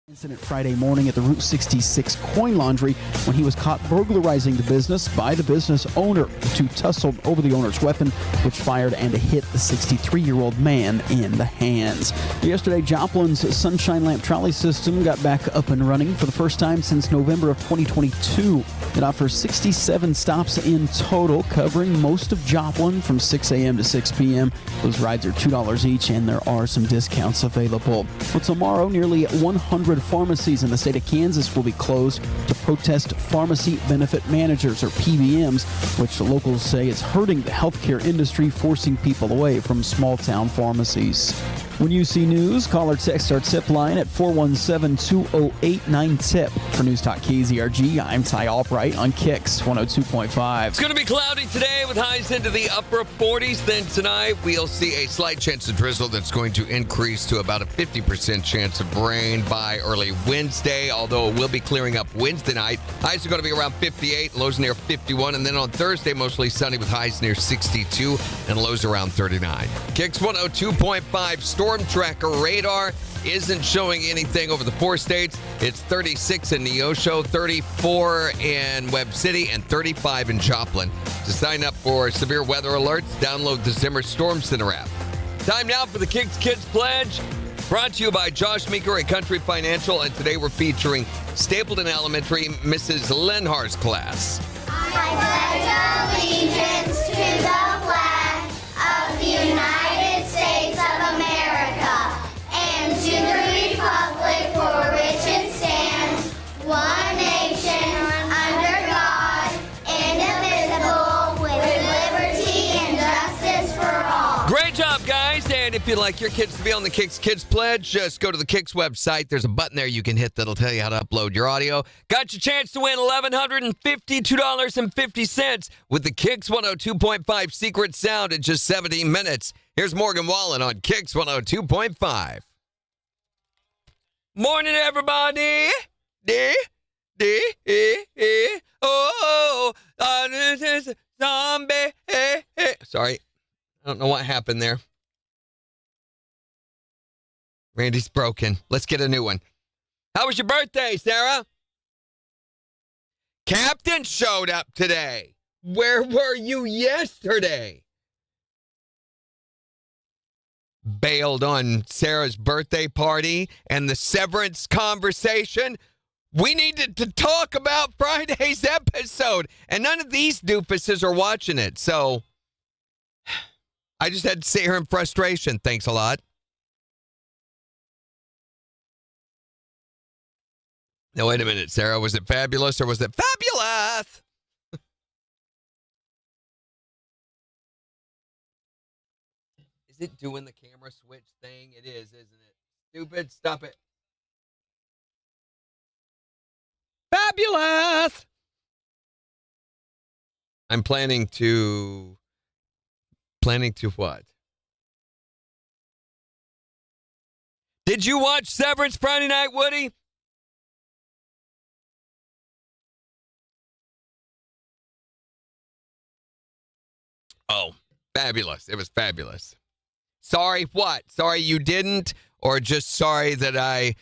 Incident Friday morning at the Route 66 coin laundry when he was caught burglarizing the business by the business owner. The two tussled over the owner's weapon, which fired and hit the 63-year-old man in the hands. Yesterday, Joplin's Sunshine Lamp Trolley System got back up and running for the first time since November of 2022. It offers 67 stops in total, covering most of Joplin from 6 a.m. to 6 p.m. Those rides are $2 each, and there are some discounts available. Well, tomorrow, nearly 100 pharmacies in the state of Kansas will be closed to protest pharmacy benefit managers, or PBMs, which locals say is hurting the healthcare industry, forcing people away from small-town pharmacies. When you see news, call or text our tip line at 417-208-9TIP. For News Talk KZRG, I'm Ty Albright on KIX 102.5. It's going to be cloudy today with highs into the upper 40s. Then tonight, we'll see a slight chance of drizzle that's going to increase to about a 50% chance of rain by early Wednesday, although it will be clearing up Wednesday night. Highs are going to be around 58, lows near 51. And then on Thursday, mostly sunny with highs near 62 and lows around 39. KIX 102.5 storm tracker radar isn't showing anything over the 4 states. It's 36 in Neosho, 34 in Webb City, and 35 in Joplin. To sign up for severe weather alerts, download the Zimmer Storm Center app. Time now for the KIX Kids Pledge, brought to you by Josh Meeker at Country Financial, and today we're featuring Stapleton Elementary, Mrs. Lenhar's class. I pledge allegiance to the flag of the United States of America and to the republic for which it stands, one nation, under God, indivisible, with liberty and justice for all. Great job, guys. And if you'd like your kids to be on the KIX Kids Pledge, just go to the KIX website. There's a button there you can hit that'll tell you how to upload your audio. Got your chance to win $1,152.50 with the KIX 102.5 Secret Sound in just 17 minutes. Here's Morgan Wallen on KIX 102.5. Morning, everybody. Zombie. Sorry. I don't know what happened there. Randy's broken. Let's get a new one. How was your birthday, Sarah? Captain showed up today. Where were you yesterday? Bailed on Sarah's birthday party and the severance conversation. We needed to talk about Friday's episode, and none of these doofuses are watching it, so I just had to sit here in frustration. Thanks a lot. Now, wait a minute, Sarah. Was it fabulous or was it fabulous? Is it doing the camera switch thing? It is, isn't it? Stupid. Stop it. Fabulous. I'm planning to what? Did you watch Severance Friday night, Woody? Oh, fabulous. It was fabulous. Sorry, what? Sorry you didn't? Or just sorry that I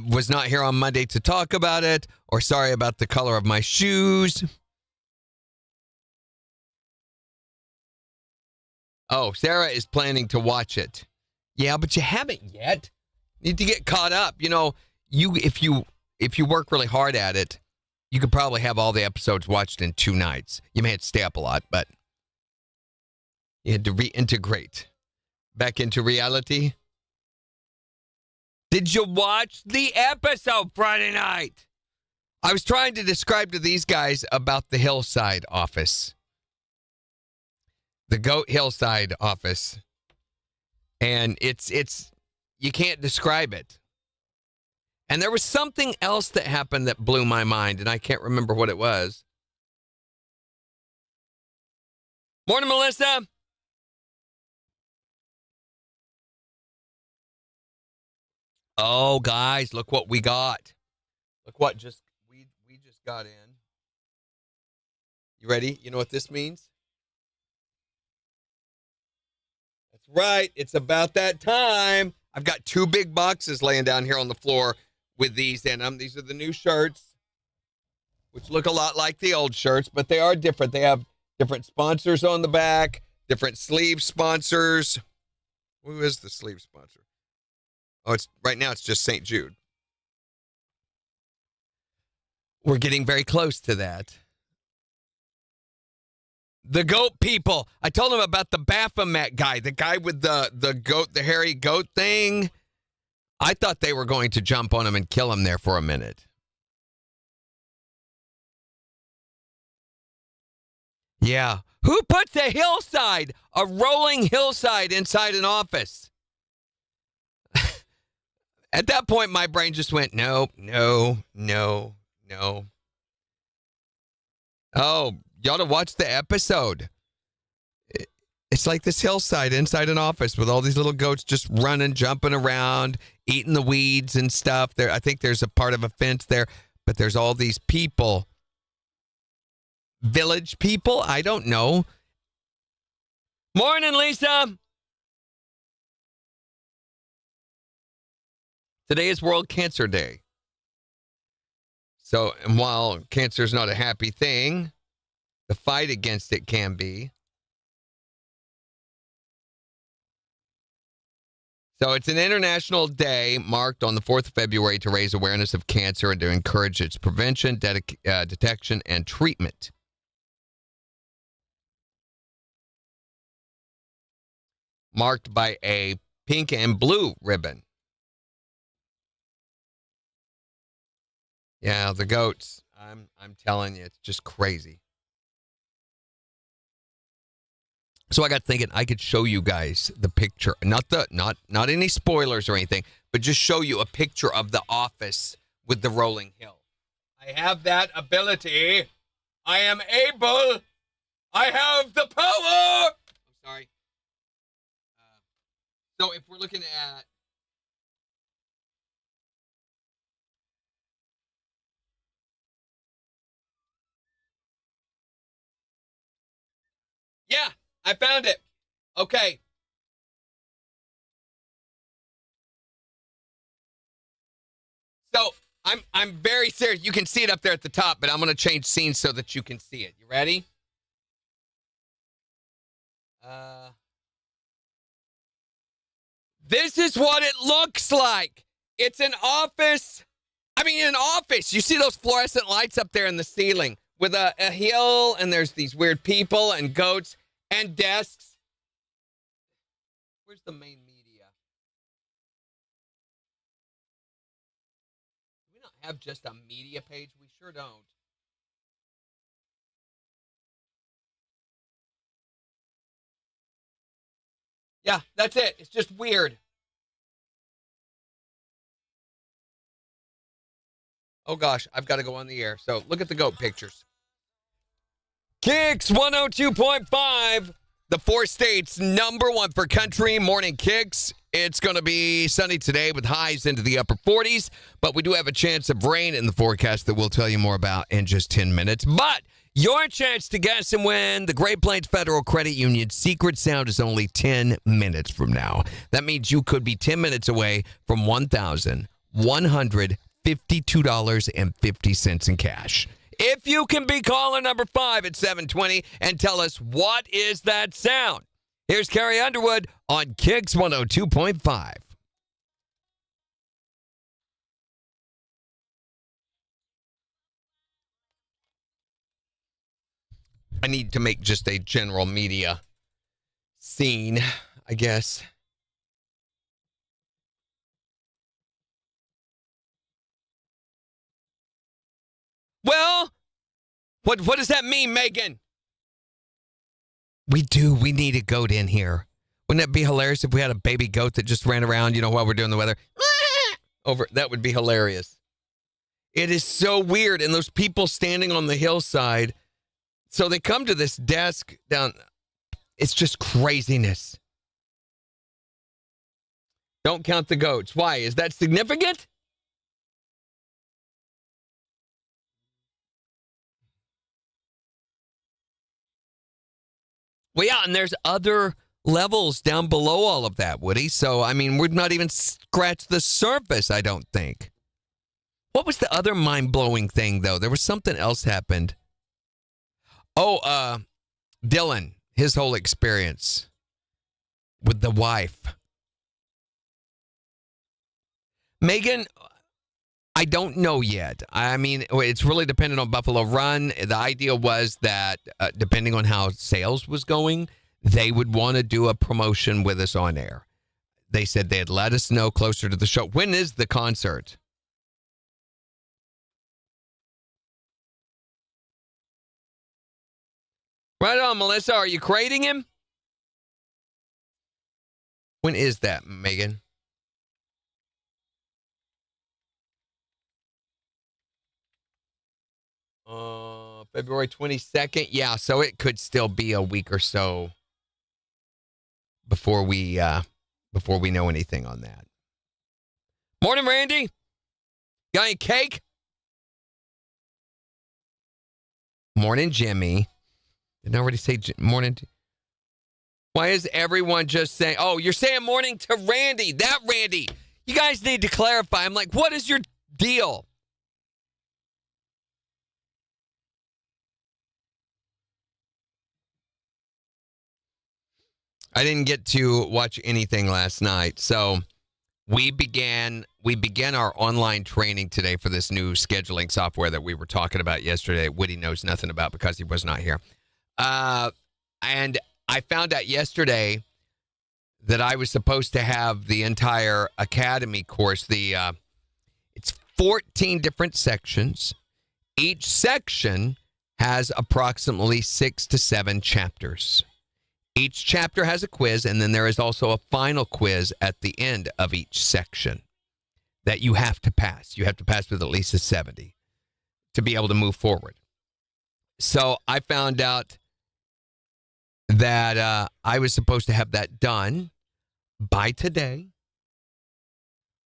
was not here on Monday to talk about it? Or sorry about the color of my shoes? Oh, Sarah is planning to watch it. Yeah, but you haven't yet. Need to get caught up. You know, if you work really hard at it, you could probably have all the episodes watched in 2 nights. You may have to stay up a lot, but you had to reintegrate back into reality. Did you watch the episode Friday night? I was trying to describe to these guys about the Hillside office. The Goat Hillside office. And it's you can't describe it. And there was something else that happened that blew my mind, and I can't remember what it was. Morning, Melissa. Oh, guys, look what we got. Look what we just got in. You ready? You know what this means? That's right. It's about that time. I've got 2 big boxes laying down here on the floor with these in them. These are the new shirts, which look a lot like the old shirts, but they are different. They have different sponsors on the back, different sleeve sponsors. Who is the sleeve sponsor? Oh, it's right now it's just St. Jude. We're getting very close to that. The goat people. I told them about the Baphomet guy, the guy with the goat, the hairy goat thing. I thought they were going to jump on him and kill him there for a minute. Yeah. Who puts a hillside, a rolling hillside inside an office? At that point, my brain just went, no. Oh, you ought to watch the episode. It's like this hillside inside an office with all these little goats just running, jumping around, eating the weeds and stuff. There, I think there's a part of a fence there, but there's all these people. Village people? I don't know. Morning, Lisa. Today is World Cancer Day. So, and while cancer is not a happy thing, the fight against it can be. So it's an international day marked on the 4th of February to raise awareness of cancer and to encourage its prevention, detection, and treatment. Marked by a pink and blue ribbon. Yeah, the goats. I'm telling you, it's just crazy. So I got thinking I could show you guys the picture, not any spoilers or anything, but just show you a picture of the office with the rolling hill. I have that ability. I am able. I have the power. I'm sorry. So if we're looking at yeah, I found it. Okay. So I'm very serious. You can see it up there at the top, but I'm going to change scenes so that you can see it. You ready? This is what it looks like. It's an office. I mean, an office. You see those fluorescent lights up there in the ceiling with a hill, and there's these weird people and goats and desks. Where's the main media? Do we not have just a media page? We sure don't. Yeah, that's it. It's just weird. Oh, gosh, I've got to go on the air. So look at the goat pictures. KIX 102.5, the 4 states #1 for country morning KIX. It's going to be sunny today with highs into the upper 40s, but we do have a chance of rain in the forecast that we'll tell you more about in just 10 minutes. But your chance to guess and win the Great Plains Federal Credit Union secret sound is only 10 minutes from now. That means you could be 10 minutes away from $1,152.50 in cash. If you can be caller number 5 at 720 and tell us what is that sound. Here's Carrie Underwood on KIX 102.5. I need to make just a general media scene, I guess. Well, what does that mean, Megan? We do. We need a goat in here. Wouldn't that be hilarious if we had a baby goat that just ran around, while we're doing the weather? That would be hilarious. It is so weird. And those people standing on the hillside, so they come to this desk down. It's just craziness. Don't count the goats. Why? Is that significant? Well, yeah, and there's other levels down below all of that, Woody. So, I mean, we've not even scratched the surface, I don't think. What was the other mind-blowing thing, though? There was something else happened. Oh, Dylan, his whole experience with the wife. Megan, I don't know yet. I mean, it's really dependent on Buffalo Run. The idea was that depending on how sales was going, they would want to do a promotion with us on air. They said they'd let us know closer to the show. When is the concert? Right on, Melissa. Are you crating him? When is that, Megan? February 22nd. Yeah, so it could still be a week or so before we know anything on that. Morning, Randy. Got any cake? Morning, Jimmy. Didn't I already say morning? Why is everyone just saying, oh, you're saying morning to Randy, that Randy. You guys need to clarify. I'm like, what is your deal? I didn't get to watch anything last night, so we began our online training today for this new scheduling software that we were talking about yesterday. Woody knows nothing about because he was not here. And I found out yesterday that I was supposed to have the entire academy course. It's 14 different sections. Each section has approximately 6 to 7 chapters. Each chapter has a quiz, and then there is also a final quiz at the end of each section that you have to pass. You have to pass with at least a 70 to be able to move forward. So I found out that I was supposed to have that done by today,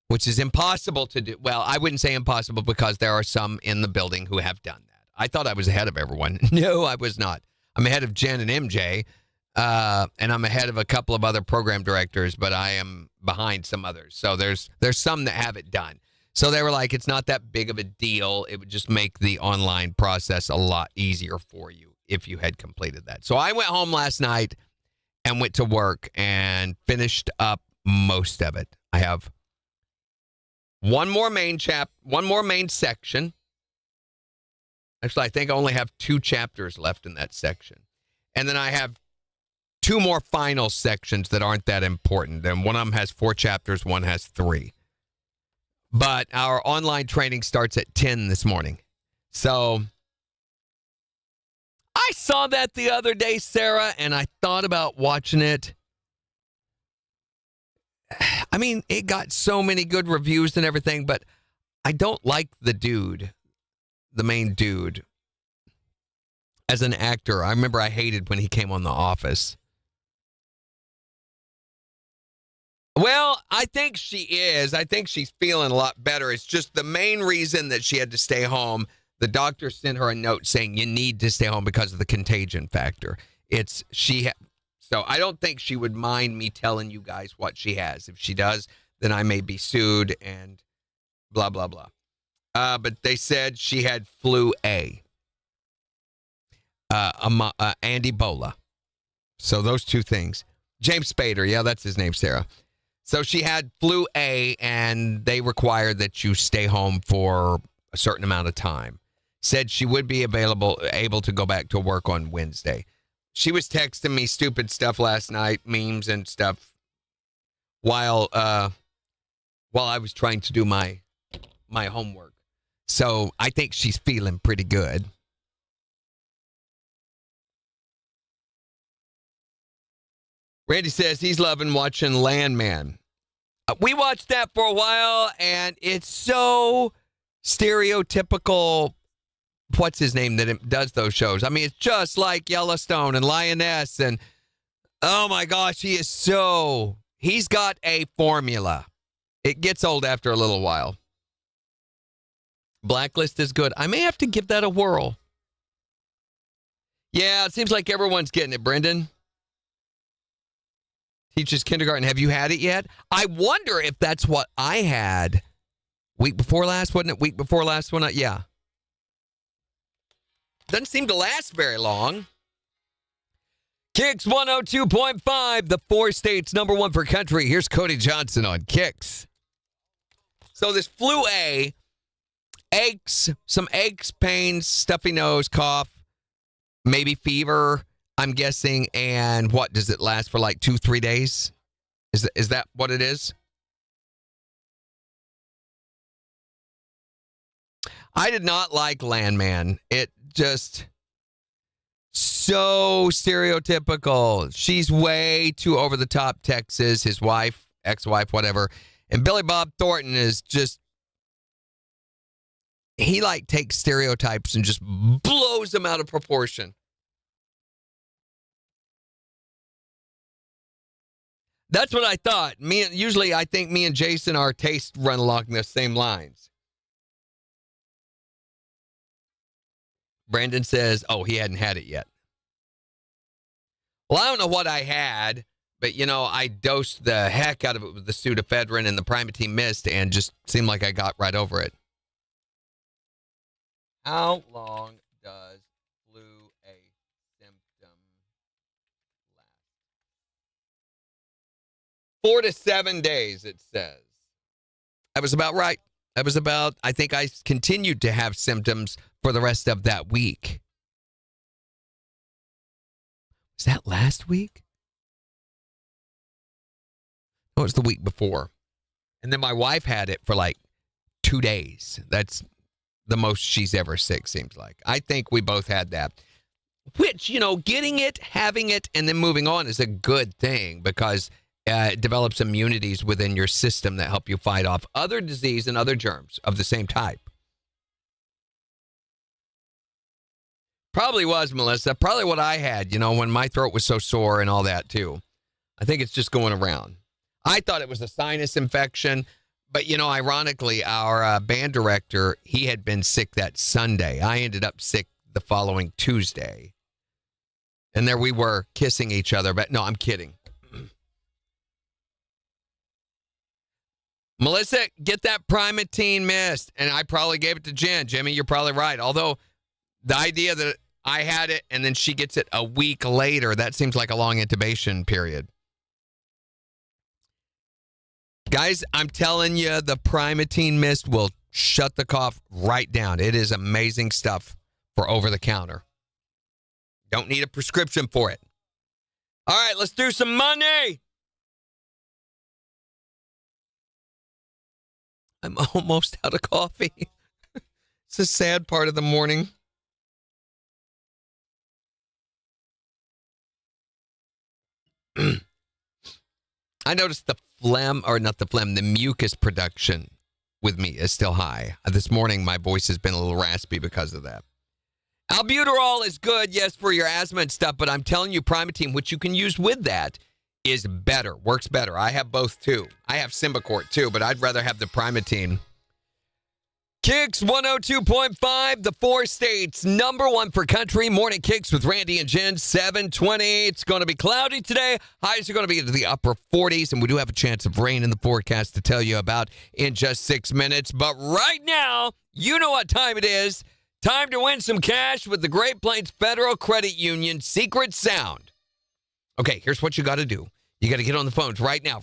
which is impossible to do. Well, I wouldn't say impossible because there are some in the building who have done that. I thought I was ahead of everyone. No, I was not. I'm ahead of Jen and MJ. And I'm ahead of a couple of other program directors, but I am behind some others. So there's some that have it done. So they were like, it's not that big of a deal. It would just make the online process a lot easier for you if you had completed that. So I went home last night and went to work and finished up most of it. I have one more main section. Actually, I think I only have 2 chapters left in that section. And then I have 2 more final sections that aren't that important. And one of them has 4 chapters, one has 3. But our online training starts at 10 this morning. So I saw that the other day, Sarah, and I thought about watching it. I mean, it got so many good reviews and everything, but I don't like the dude, the main dude. As an actor, I remember I hated when he came on The Office. Well, I think she is. I think she's feeling a lot better. It's just the main reason that she had to stay home. The doctor sent her a note saying you need to stay home because of the contagion factor. So I don't think she would mind me telling you guys what she has. If she does, then I may be sued and blah, blah, blah. But they said she had flu A. And Ebola. So those 2 things. James Spader, yeah, that's his name, Sarah. So she had flu A, and they required that you stay home for a certain amount of time. Said she would be able to go back to work on Wednesday. She was texting me stupid stuff last night, memes and stuff, while I was trying to do my homework. So I think she's feeling pretty good. Randy says he's loving watching Landman. We watched that for a while, and it's so stereotypical. What's his name that does those shows? I mean, it's just like Yellowstone and Lioness, and oh my gosh, he's got a formula. It gets old after a little while. Blacklist is good. I may have to give that a whirl. Yeah, it seems like everyone's getting it, Brendan. Teaches kindergarten. Have you had it yet? I wonder if that's what I had Week before last, wasn't it? Week before last one? Yeah. Doesn't seem to last very long. KIX 102.5, the 4 states number 1 for country. Here's Cody Johnson on KIX. So this flu A, aches, some aches, pains, stuffy nose, cough, maybe fever, I'm guessing. And what, does it last for like 2-3 days? Is that what it is? I did not like Landman. It just so stereotypical. She's way too over the top Texas, his wife, ex-wife, whatever. And Billy Bob Thornton is just, he like takes stereotypes and just blows them out of proportion. That's what I thought. Usually I think me and Jason, our tastes run along the same lines. Brandon says, oh, he hadn't had it yet. Well, I don't know what I had, but, I dosed the heck out of it with the pseudoephedrine and the Primatene Mist and just seemed like I got right over it. How long does flu A symptom last? 4 to 7 days, it says. I was about right. I think I continued to have symptoms for the rest of that week. Was that last week? No, it was the week before. And then my wife had it for like 2 days. That's the most she's ever sick, seems like. I think we both had that. Which, getting it, having it, and then moving on is a good thing because it develops immunities within your system that help you fight off other disease and other germs of the same type. Probably was, Melissa. Probably what I had, when my throat was so sore and all that, too. I think it's just going around. I thought it was a sinus infection, but, ironically, our band director, he had been sick that Sunday. I ended up sick the following Tuesday. And there we were kissing each other, but no, I'm kidding. Melissa, get that Primatene Mist. And I probably gave it to Jen. Jimmy, you're probably right. Although the idea that I had it and then she gets it a week later, that seems like a long intubation period. Guys, I'm telling you, the Primatene Mist will shut the cough right down. It is amazing stuff for over the counter. Don't need a prescription for it. All right, let's do some money. I'm almost out of coffee. It's a sad part of the morning. I noticed the mucus production with me is still high. This morning, my voice has been a little raspy because of that. Albuterol is good, yes, for your asthma and stuff, but I'm telling you, Primatene, which you can use with that, is better, works better. I have both, too. I have Symbicort, too, but I'd rather have the Primatene. KIX 102.5, the 4 states, number 1 for country. Morning KIX with Randy and Jen, 7:20. It's going to be cloudy today. Highs are going to be into the upper 40s, and we do have a chance of rain in the forecast to tell you about in just 6 minutes. But right now, you know what time it is. Time to win some cash with the Great Plains Federal Credit Union Secret Sound. Okay, here's what you got to do. You got to get on the phones right now,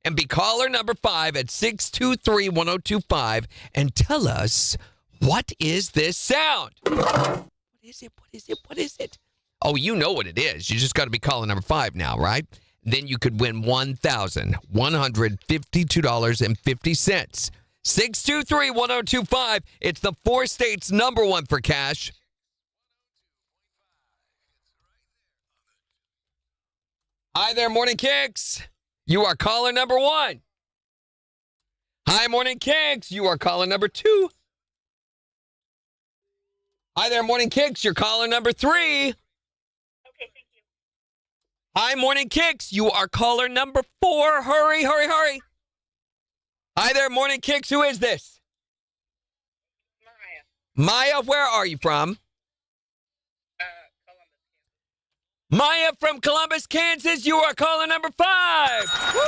and be caller number 5 at 623-1025 and tell us, what is this sound? What is it? Oh, you know what it is. You just got to be caller number 5 now, right? Then you could win $1,152.50. 623-1025. It's the 4 states number 1 for cash. Hi there, Morning KIX. You are caller number 1. Hi, Morning KIX. You are caller number 2. Hi there, Morning KIX. You're caller number 3. Okay, thank you. Hi, Morning KIX. You are caller number 4. Hurry. Hi there, Morning KIX. Who is this? Maya. Maya, where are you from? Columbus. Maya from Columbus, Kansas. You are caller number 5. Woo!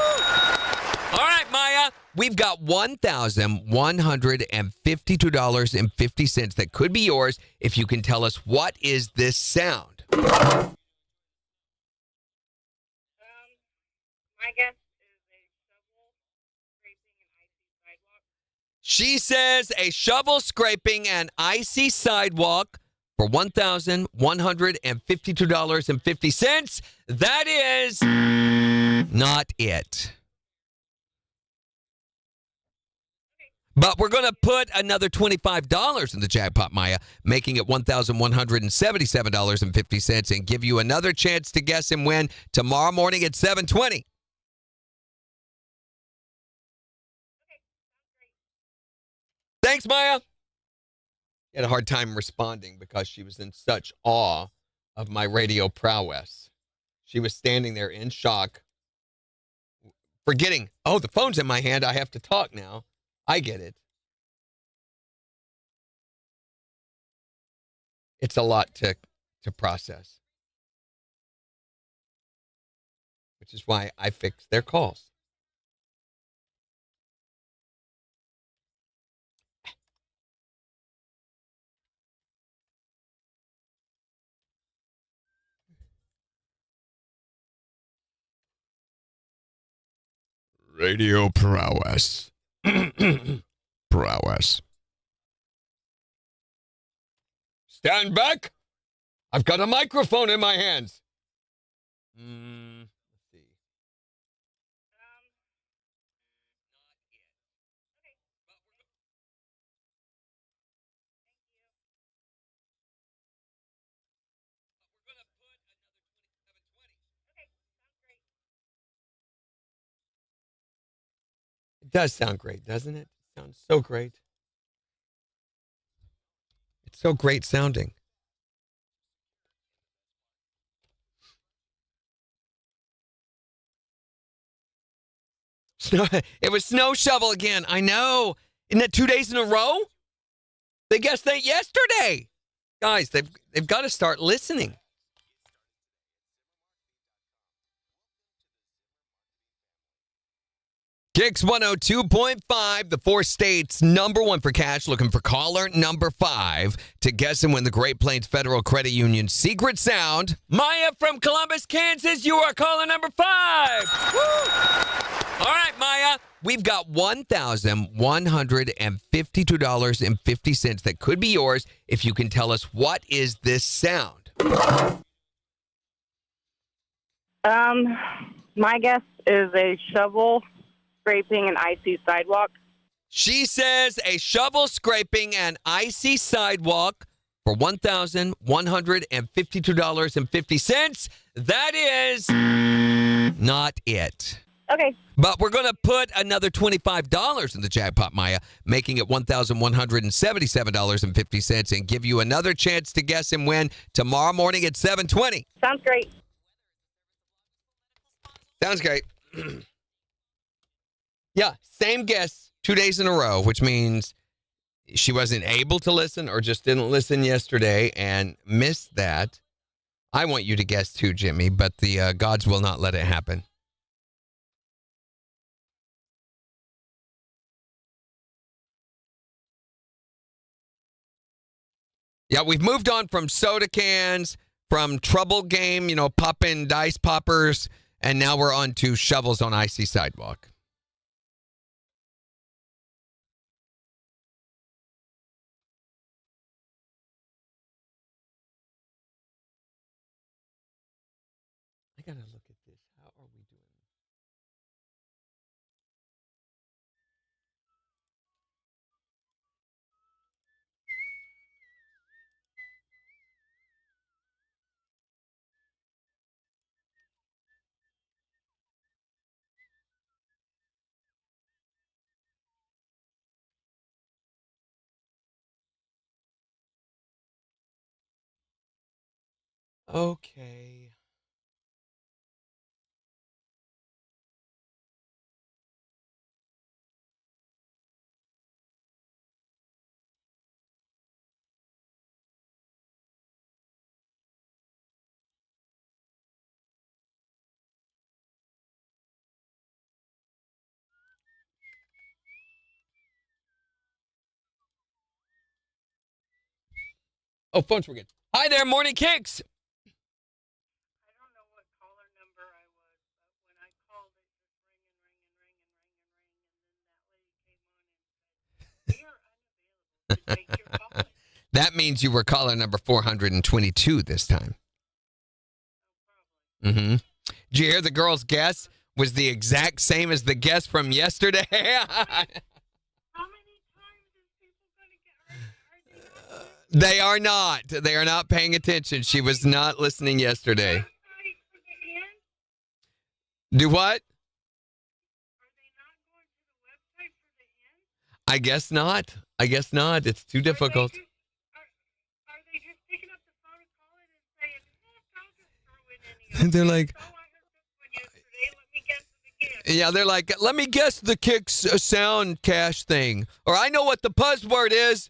All right, Maya. We've got $1,152.50 that could be yours if you can tell us what is this sound. My guess is a shovel scraping an icy sidewalk. She says a shovel scraping an icy sidewalk for $1,152.50. That is not it. But we're going to put another $25 in the jackpot, Maya, making it $1,177.50 and give you another chance to guess and win tomorrow morning at 7:20. Thanks, Maya. She had a hard time responding because she was in such awe of my radio prowess. She was standing there in shock, forgetting, oh, the phone's in my hand. I have to talk now. I get it. It's a lot to process, which is why I fix their calls. Radio prowess. Prowess. Stand back. I've got a microphone in my hands. Let's see. It does sound great, doesn't it? It sounds so great. It's so great sounding. It was snow shovel again. I know. Isn't that 2 days in a row? They guessed that yesterday. Guys, they've got to start listening. KIX 102.5, the 4 states number 1 for cash, looking for caller number 5 to guess and win the Great Plains Federal Credit Union secret sound. Maya from Columbus, Kansas, you are caller number 5. Woo! All right, Maya, we've got $1,152.50 that could be yours if you can tell us what is this sound. My guess is a shovel scraping an icy sidewalk. She says a shovel scraping an icy sidewalk for $1,152.50. That is not it. Okay. But we're going to put another $25 in the jackpot, Maya, making it $1,177.50 and give you another chance to guess and win tomorrow morning at 7:20. Sounds great. Sounds great. Yeah, same guess 2 days in a row, which means she wasn't able to listen or just didn't listen yesterday and missed that. I want you to guess too, Jimmy, but the gods will not let it happen. Yeah, we've moved on from soda cans, from trouble game, popping dice poppers, and now we're on to shovels on icy sidewalk. I gotta look at this. How are we doing? Okay. Oh, phones were good. Hi there, Morning Kicks. I don't know what caller number I was, but when I called, it just ring and ring and ring and ring, and then that lady came on and said, "We are unavailable to take your call." That means you were caller number 422 this time. Mm-hmm. Did you hear the girl's guess was the exact same as the guess from yesterday? How many times is people going to get? Are They are not. They are not paying attention. She was not listening yesterday. for the end? Do what? Are they not going to the website for the end? I guess not. I guess not. It's too difficult. Are they just picking up the phone and calling and saying, I'll just throw in any of They're these. like, Oh, I heard this one yesterday. Let me guess it again. yeah, they're like, let me guess the KIX sound cache thing. Or I know what the buzzword is.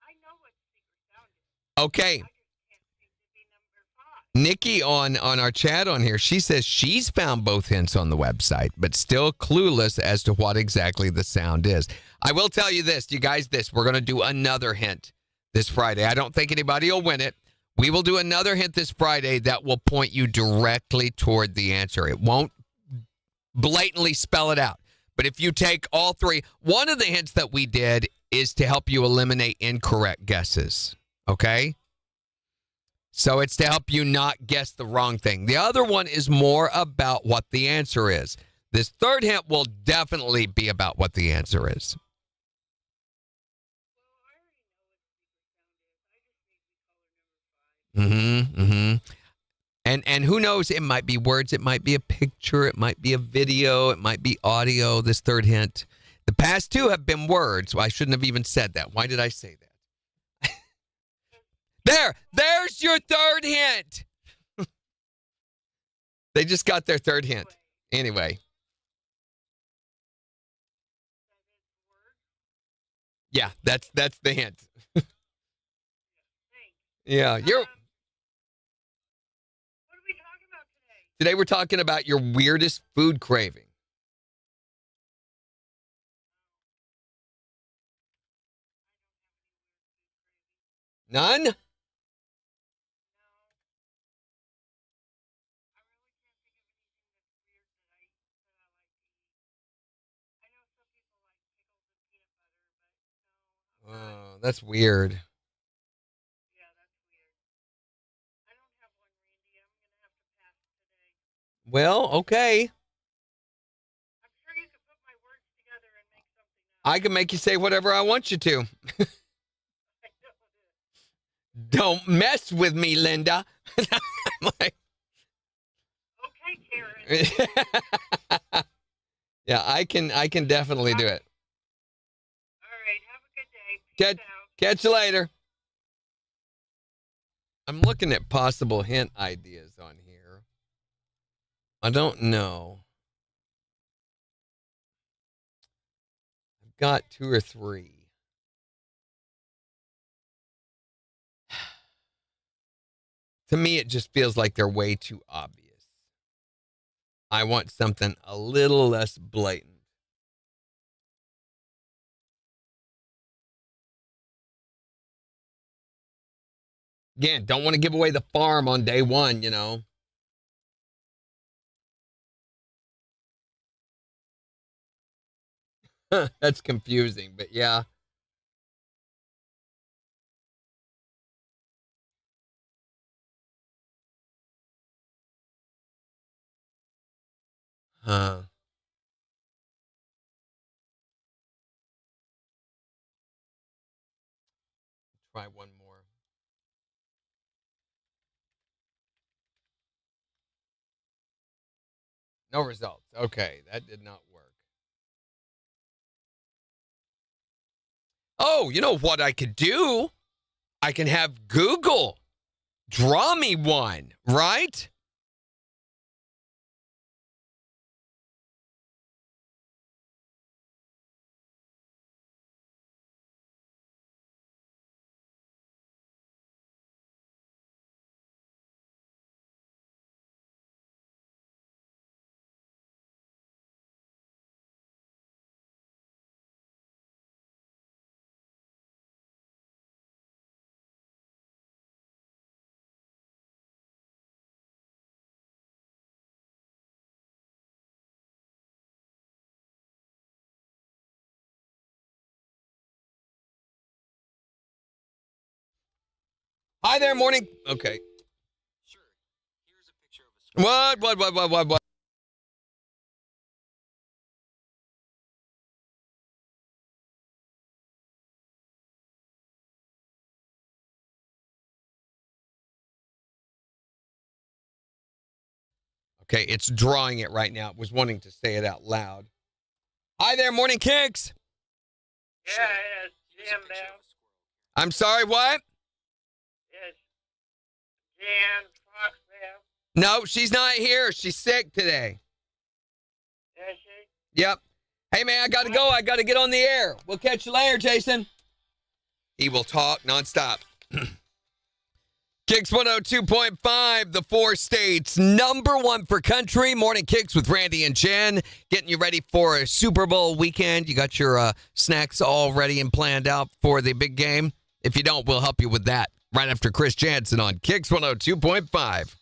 I know what secret sound is. Okay. I just can't seem to be number 5. Nikki on our chat on here, she says she's found both hints on the website, but still clueless as to what exactly the sound is. I will tell you this, you guys, we're going to do another hint this Friday. I don't think anybody will win it. We will do another hint this Friday that will point you directly toward the answer. It won't blatantly spell it out. But if you take all three, one of the hints that we did is to help you eliminate incorrect guesses. Okay? So it's to help you not guess the wrong thing. The other one is more about what the answer is. This third hint will definitely be about what the answer is. And who knows, it might be words, it might be a picture, it might be a video, it might be audio, this third hint. The past two have been words. Well, I shouldn't have even said that. Why did I say that? There's your third hint. They just got their third hint. Anyway. Yeah, that's the hint. Yeah, you're. What are we talking about today? Today we're talking about your weirdest food craving. None? Oh, that's weird. Yeah, that's weird. I don't have one, Randy. I'm going to have to pass today. Well, okay. I'm sure you could put my words together and make something up. I can make you say whatever I want you to. Don't mess with me, Linda. I'm like, okay, Karen. yeah, I can definitely do it. All right, have a good day. Peace out. Catch you later. I'm looking at possible hint ideas on here. I don't know. I've got 2 or 3. To me, it just feels like they're way too obvious. I want something a little less blatant. Again, don't want to give away the farm on day one, you know. That's confusing, but yeah. Huh. Try one more. No results. Okay, that did not work. Oh, you know what I could do? I can have Google draw me one, right? Hi there, morning. Okay. Sure. Here's a picture of a What? Okay, it's drawing it right now. It was wanting to say it out loud. Hi there, morning kicks. Yeah, it's Jim down. I'm sorry, what? It's Jan Foxville. No, she's not here. She's sick today. Is she? Yep. Hey, man, I got to go. I got to get on the air. We'll catch you later, Jason. He will talk nonstop. KIX 102.5, the 4 states, #1 for country. Morning Kicks with Randy and Jen, getting you ready for a Super Bowl weekend. You got your snacks all ready and planned out for the big game? If you don't, we'll help you with that right after Chris Jansen on KIX 102.5.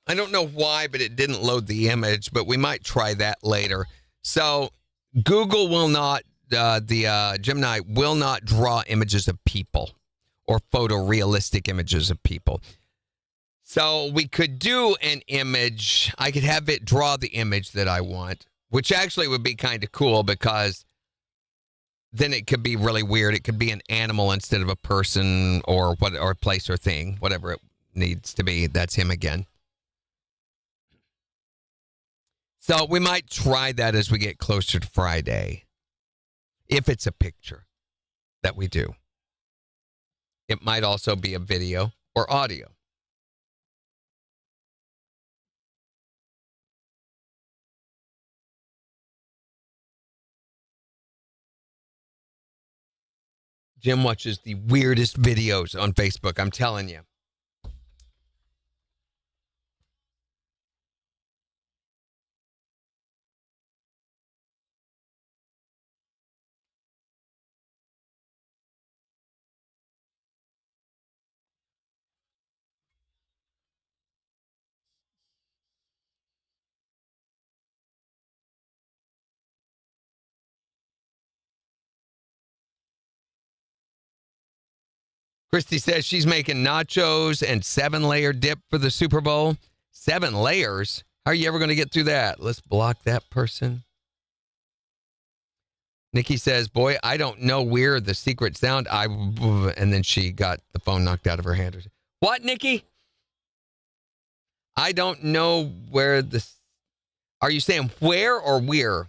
I don't know why, but it didn't load the image, but we might try that later. So Google will not, Gemini will not draw images of people or photorealistic images of people. So we could do an image. I could have it draw the image that I want, which actually would be kind of cool because then it could be really weird. It could be an animal instead of a person or a place or thing, whatever it needs to be. That's him again. So we might try that as we get closer to Friday, if it's a picture that we do. It might also be a video or audio. Jim watches the weirdest videos on Facebook, I'm telling you. Christy says she's making nachos and 7-layer dip for the Super Bowl. 7 layers? How are you ever going to get through that? Let's block that person. Nikki says, boy, I don't know where the secret sound. And then she got the phone knocked out of her hand. What, Nikki? I don't know where the... Are you saying where or where?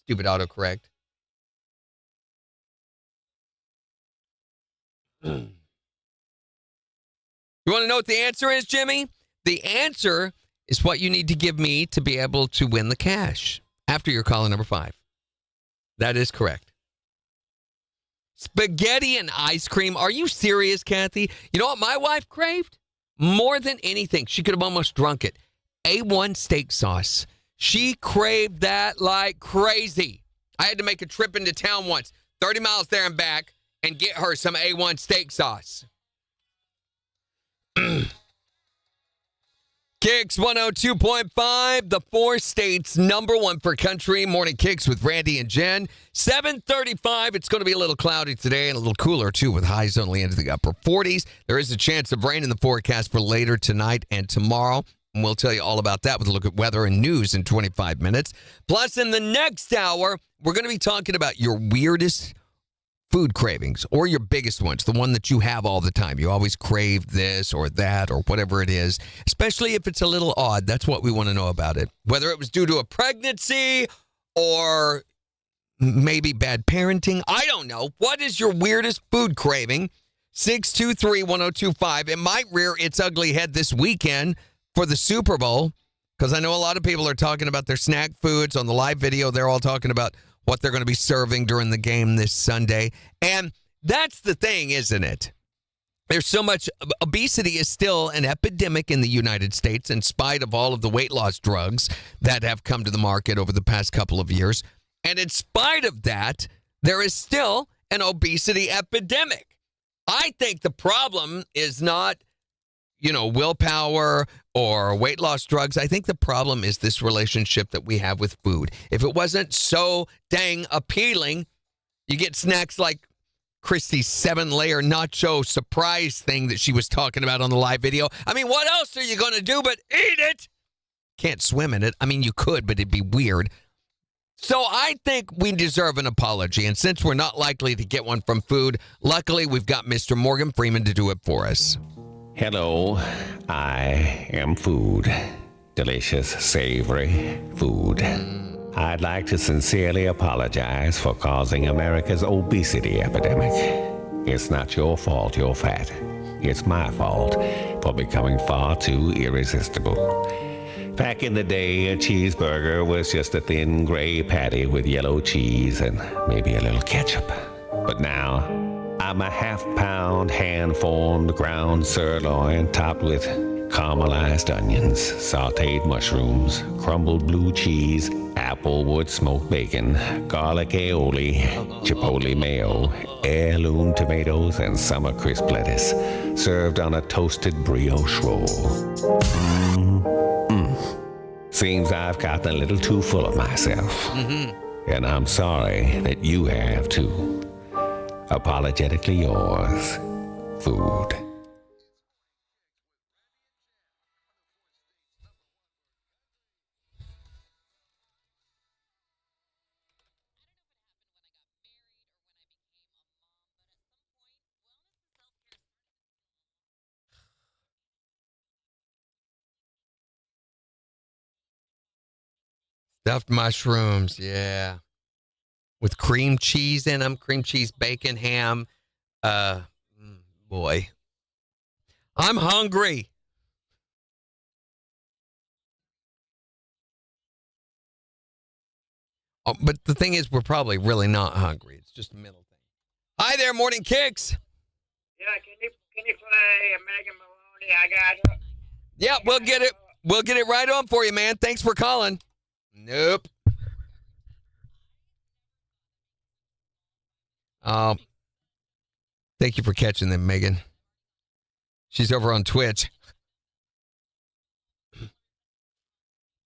Stupid autocorrect. You want to know what the answer is, Jimmy? The answer is what you need to give me to be able to win the cash after your caller number 5. That is correct. Spaghetti and ice cream. Are you serious, Kathy? You know what my wife craved? More than anything. She could have almost drunk it. A1 steak sauce. She craved that like crazy. I had to make a trip into town once, 30 miles there and back, and get her some A1 steak sauce. KIX 102.5, the 4 states, #1 for country. Morning Kicks with Randy and Jen. 7:35. It's going to be a little cloudy today and a little cooler, too, with highs only into the upper 40s. There is a chance of rain in the forecast for later tonight and tomorrow. And we'll tell you all about that with a look at weather and news in 25 minutes. Plus, in the next hour, we're going to be talking about your weirdest food cravings or your biggest ones, the one that you have all the time. You always crave this or that or whatever it is, especially if it's a little odd. That's what we want to know about it. Whether it was due to a pregnancy or maybe bad parenting. I don't know. What is your weirdest food craving? 623-1025. It might rear its ugly head this weekend for the Super Bowl, because I know a lot of people are talking about their snack foods on the live video. They're all talking about what they're going to be serving during the game this Sunday. And that's the thing, isn't it? There's so much. Obesity is still an epidemic in the United States in spite of all of the weight loss drugs that have come to the market over the past couple of years. And in spite of that, there is still an obesity epidemic. I think the problem is not, willpower or weight loss drugs. I think the problem is this relationship that we have with food. If it wasn't so dang appealing, you get snacks like Christy's 7-layer nacho surprise thing that she was talking about on the live video. I mean, what else are you going to do but eat it? Can't swim in it. I mean, you could, but it'd be weird. So I think we deserve an apology. And since we're not likely to get one from food, luckily we've got Mr. Morgan Freeman to do it for us. Hello, I am food. Delicious, savory food. I'd like to sincerely apologize for causing America's obesity epidemic. It's not your fault you're fat. It's my fault for becoming far too irresistible. Back in the day, a cheeseburger was just a thin gray patty with yellow cheese and maybe a little ketchup. But now, I'm a half-pound hand-formed ground sirloin topped with caramelized onions, sautéed mushrooms, crumbled blue cheese, applewood smoked bacon, garlic aioli, chipotle mayo, heirloom tomatoes, and summer crisp lettuce, served on a toasted brioche roll. Seems I've gotten a little too full of myself. And I'm sorry that you have too. Apologetically yours, Food. Stuffed mushrooms, yeah. With cream cheese in them, cream cheese, bacon, ham. Boy. I'm hungry. Oh, but the thing is, we're probably really not hungry. It's just a mental thing. Hi there, Morning Kicks. Yeah, can you play Megan Maloney? I got her. Yeah, we'll get it. We'll get it right on for you, man. Thanks for calling. Nope. Thank you for catching them, Megan. She's over on Twitch.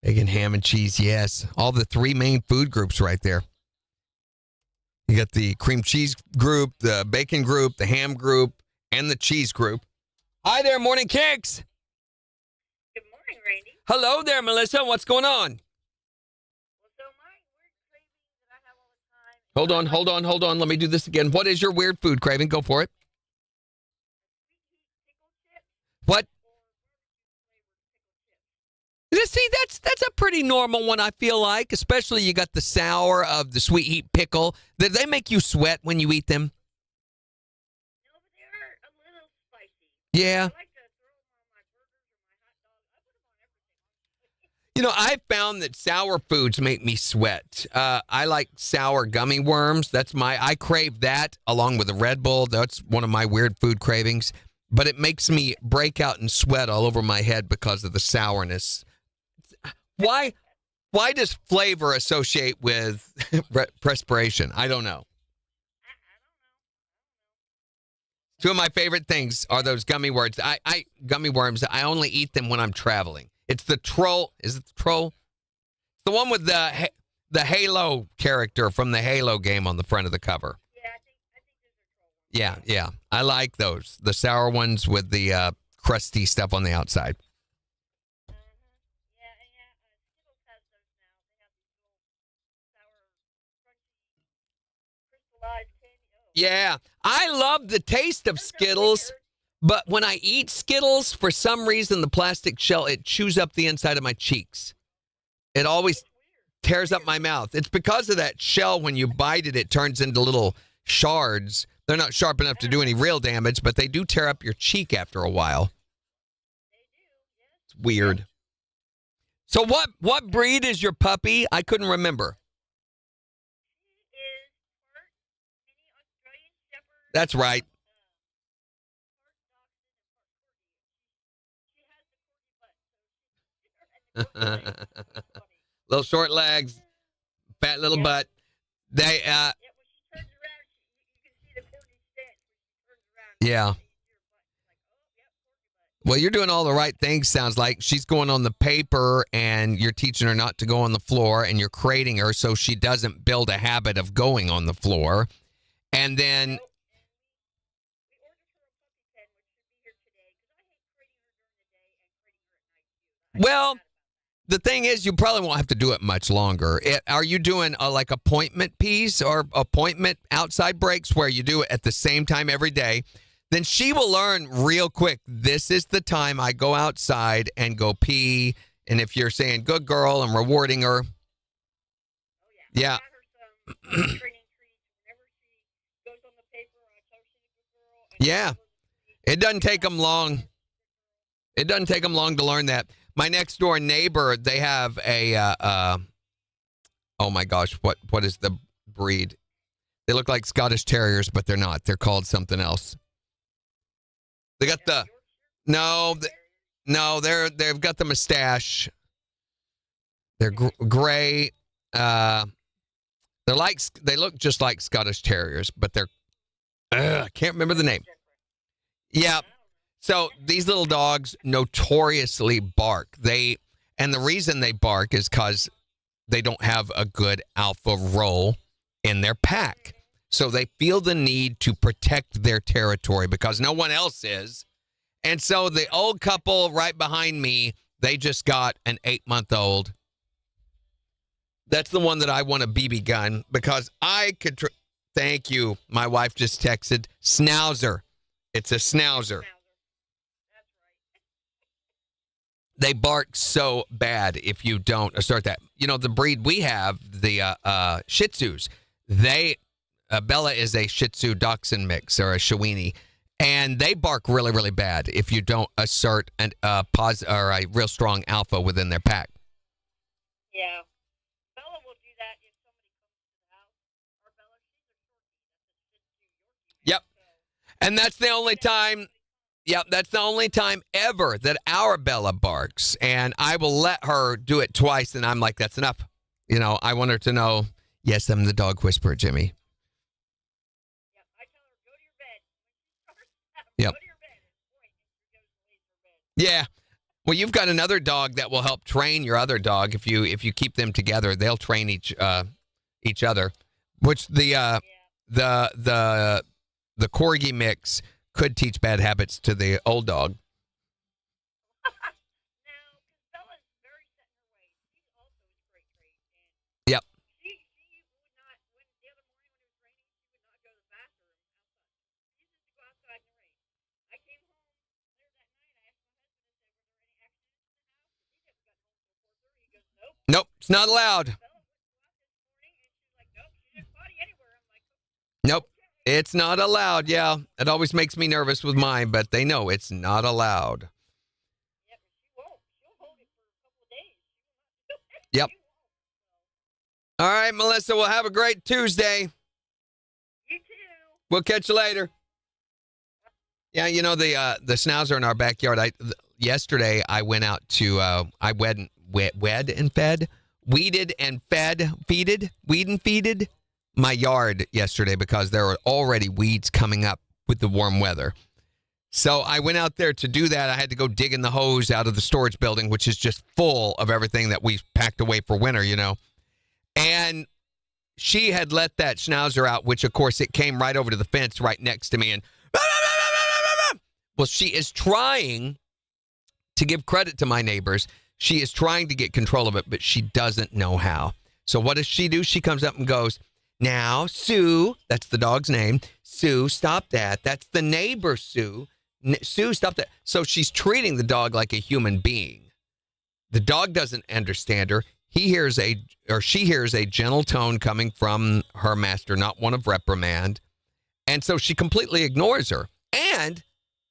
Bacon, ham, and cheese, yes. All the three main food groups right there. You got the cream cheese group, the bacon group, the ham group, and the cheese group. Hi there, Morning Kicks. Good morning, Randy. Hello there, Melissa. What's going on? Well, so my weird cravings that I have all the time. Hold on. Let me do this again. What is your weird food craving? Go for it. Pickle chips What? or barbecue flavored pickle chips. See, that's a pretty normal one, I feel like. Especially you got the sour of the sweet heat pickle. Did they make you sweat when you eat them? No, but they are a little spicy. Yeah. I like to throw them on my burgers or my hot dogs. I put them on everything. You know, I found that sour foods make me sweat. I like sour gummy worms. I crave that along with a Red Bull. That's one of my weird food cravings. But it makes me break out and sweat all over my head because of the sourness. Why does flavor associate with perspiration? I don't know. Two of my favorite things are those gummy worms. Gummy worms. I only eat them when I'm traveling. It's the troll. Is it the troll? The one with the Halo character from the Halo game on the front of the cover. Yeah, I think those are troll ones. Yeah. I like those. The sour ones with the crusty stuff on the outside. Yeah. Skittles has those now. They have these little sour, crunchy, crystallized candy. Oh. Yeah. I love the taste of Skittles, but when I eat Skittles, for some reason, the plastic shell, it chews up the inside of my cheeks. It always tears up my mouth. It's because of that shell. When you bite it, it turns into little shards. They're not sharp enough to do any real damage, but they do tear up your cheek after a while. They do, yes. It's weird. So what breed is your puppy? I couldn't remember. She is part mini Australian Shepherd. That's right. Part Dachshund and part Corgi. She has the Corgi butt, so she's funny. Little short legs, fat little butt. They Yeah, when she turns around, you can see the Corgi stance when she turns around. Yeah. You see her butt. It's like, oh, yep, Corgi Well, you're doing all the right things, sounds like. She's going on the paper, and you're teaching her not to go on the floor, and you're crating her so she doesn't build a habit of going on the floor. And then, We ordered her a puppy pen, which should be here today, because I hate crating her during the day and crating her at night, too. well, the thing is, you probably won't have to do it much longer. Are you doing like appointment piece or appointment outside breaks where you do it at the same time every day? Then she will learn real quick. This is the time I go outside and go pee. And if you're saying good girl and rewarding her, Oh, yeah. I got her some training treats. Whenever she goes on the paper, I tell her she's a good girl. And Yeah. It doesn't take them long. It doesn't take them long to learn that. My next door neighbor, they have a, oh my gosh, what is the breed? They look like Scottish Terriers, but they're not. They're called something else. They got the, no, they've got the mustache. They're gray. They look just like Scottish Terriers, but they're, I can't remember the name. Yeah. So these little dogs notoriously bark. And the reason they bark is because they don't have a good alpha role in their pack. So they feel the need to protect their territory because no one else is. And so the old couple right behind me, they just got an 8-month-old. That's the one that I want a BB gun because I could. Thank you. My wife just texted Schnauzer. It's a Schnauzer. They bark so bad if you don't assert that. You know, the breed we have, the Shih Tzus, Bella is a Shih Tzu Dachshund mix or a Shawini, and they bark really, really bad if you don't assert a real strong alpha within their pack. Yeah. Bella will do that if somebody comes to the house. Or Bella, she's a shortie. That's a Shih Tzu Yorkie. Yep. And that's the only time. Yep, that's the only time ever that our Bella barks. And I will let her do it twice, and I'm like, that's enough. You know, I want her to know, yes, I'm the dog whisperer, Jimmy. Yep. I tell her, go to your bed. When she starts out, Yep. go to your bed and point, and she goes and lays in her bed. Yeah. Well, you've got another dog that will help train your other dog. If you keep them together, they'll train each other. Which the corgi mix could teach bad habits to the old dog. Now, because Bella's very set in her ways. She's also a great trait. And Yep. she would not, when the other morning when it was raining, she would not go to the bathroom outside. She used to go outside in the rain. I came home later that night. I asked my husband, I said, were there any accidents in the house? Because he hadn't gotten home till 4:30. He goes, nope. Nope, it's not allowed. Bella went to go out this morning, and she's like, nope, she didn't potty anywhere. I'm like, Nope. It's not allowed. Yeah. It always makes me nervous with mine, but they know it's not allowed. yeah, but she won't. She'll hold it for a couple of days. She will not do it. Yep. She won't. All right, Melissa, we'll have a great Tuesday. You too. We'll catch you later. Yeah, you know, the Schnauzer in our backyard. Yesterday I went out to I weeded and feeded my yard yesterday because there were already weeds coming up with the warm weather. So I went out there to do that. I had to go digging the hose out of the storage building, which is just full of everything that we packed away for winter, you know. And she had let that Schnauzer out, which, of course, it came right over to the fence right next to me. And, well, she is trying to give credit to my neighbors. She is trying to get control of it, but she doesn't know how. So what does she do? She comes up and goes, now, Sue, that's the dog's name. Sue, stop that. That's the neighbor, Sue. Sue, stop that. So she's treating the dog like a human being. The dog doesn't understand her. She hears a gentle tone coming from her master, not one of reprimand. And so she completely ignores her. And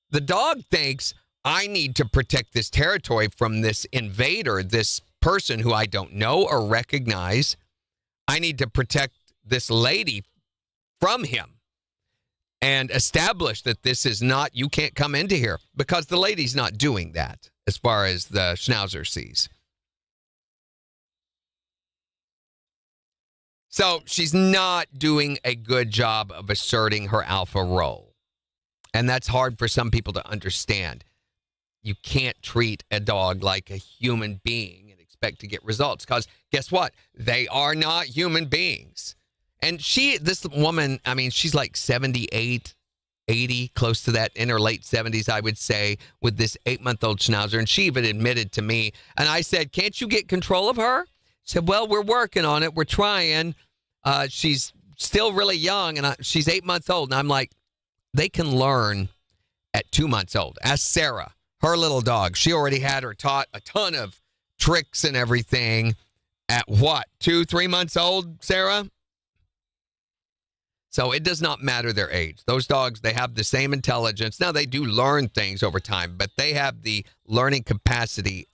the dog thinks, I need to protect this territory from this invader, this person who I don't know or recognize. I need to protect this lady from him and establish that this is not, you can't come into here, because the lady's not doing that as far as the Schnauzer sees. So she's not doing a good job of asserting her alpha role. And that's hard for some people to understand. you can't treat a dog like a human being and expect to get results, because guess what? They are not human beings. And this woman, I mean, she's like 78, 80, close to that, in her late 70s, I would say, with this 8-month-old Schnauzer. And she even admitted to me, and I said, can't you get control of her? She said, well, we're working on it. We're trying. She's still really young, and she's 8 months old. And I'm like, they can learn at 2 months old. Ask Sarah, her little dog. She already had her taught a ton of tricks and everything at what, 2, 3 months old, Sarah? So it does not matter their age. Those dogs, they have the same intelligence. Now, they do learn things over time, but they have the learning capacity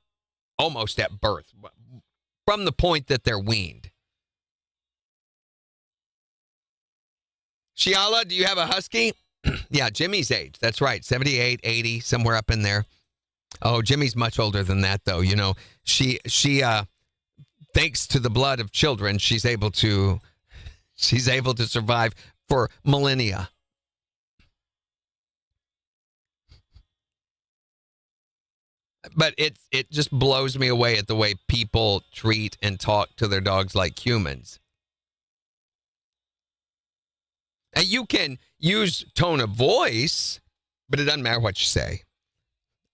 almost at birth, from the point that they're weaned. Shiala, do you have a husky? Yeah, Jimmy's age. That's right, 78, 80, somewhere up in there. Oh, Jimmy's much older than that, though. You know, she thanks to the blood of children, she's able to survive for millennia. But it just blows me away at the way people treat and talk to their dogs like humans. And you can use tone of voice, but it doesn't matter what you say.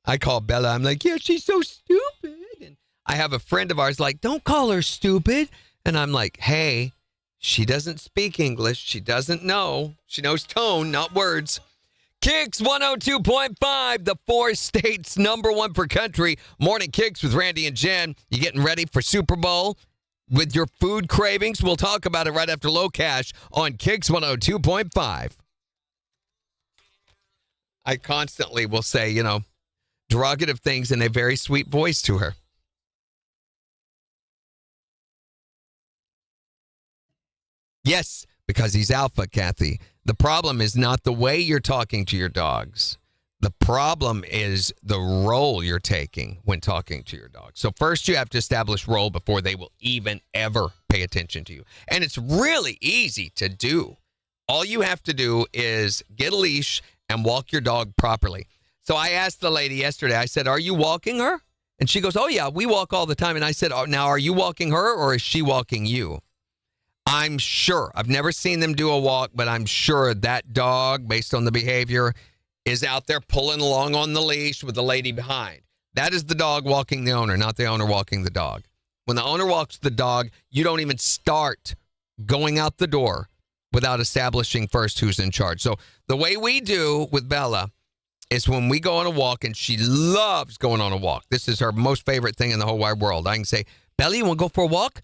I call Bella, I'm like, yeah, she's so stupid. And I have a friend of ours like, don't call her stupid. And I'm like, hey, she doesn't speak English. She doesn't know. She knows tone, not words. KIX 102.5, the 4 states #1 per country. Morning KIX with Randy and Jen. You getting ready for Super Bowl with your food cravings? We'll talk about it right after Low Cash on KIX 102.5. I constantly will say, derogative things in a very sweet voice to her. Yes, because he's alpha, Kathy. The problem is not the way you're talking to your dogs. The problem is the role you're taking when talking to your dog. So first you have to establish role before they will even ever pay attention to you. And it's really easy to do. All you have to do is get a leash and walk your dog properly. So I asked the lady yesterday, I said, are you walking her? And she goes, oh, yeah, we walk all the time. And I said, oh, now, are you walking her or is she walking you? I'm sure. I've never seen them do a walk, but I'm sure that dog, based on the behavior, is out there pulling along on the leash with the lady behind. That is the dog walking the owner, not the owner walking the dog. When the owner walks the dog, you don't even start going out the door without establishing first who's in charge. So the way we do with Bella is when we go on a walk, and she loves going on a walk. This is her most favorite thing in the whole wide world. I can say, Bella, you want to go for a walk?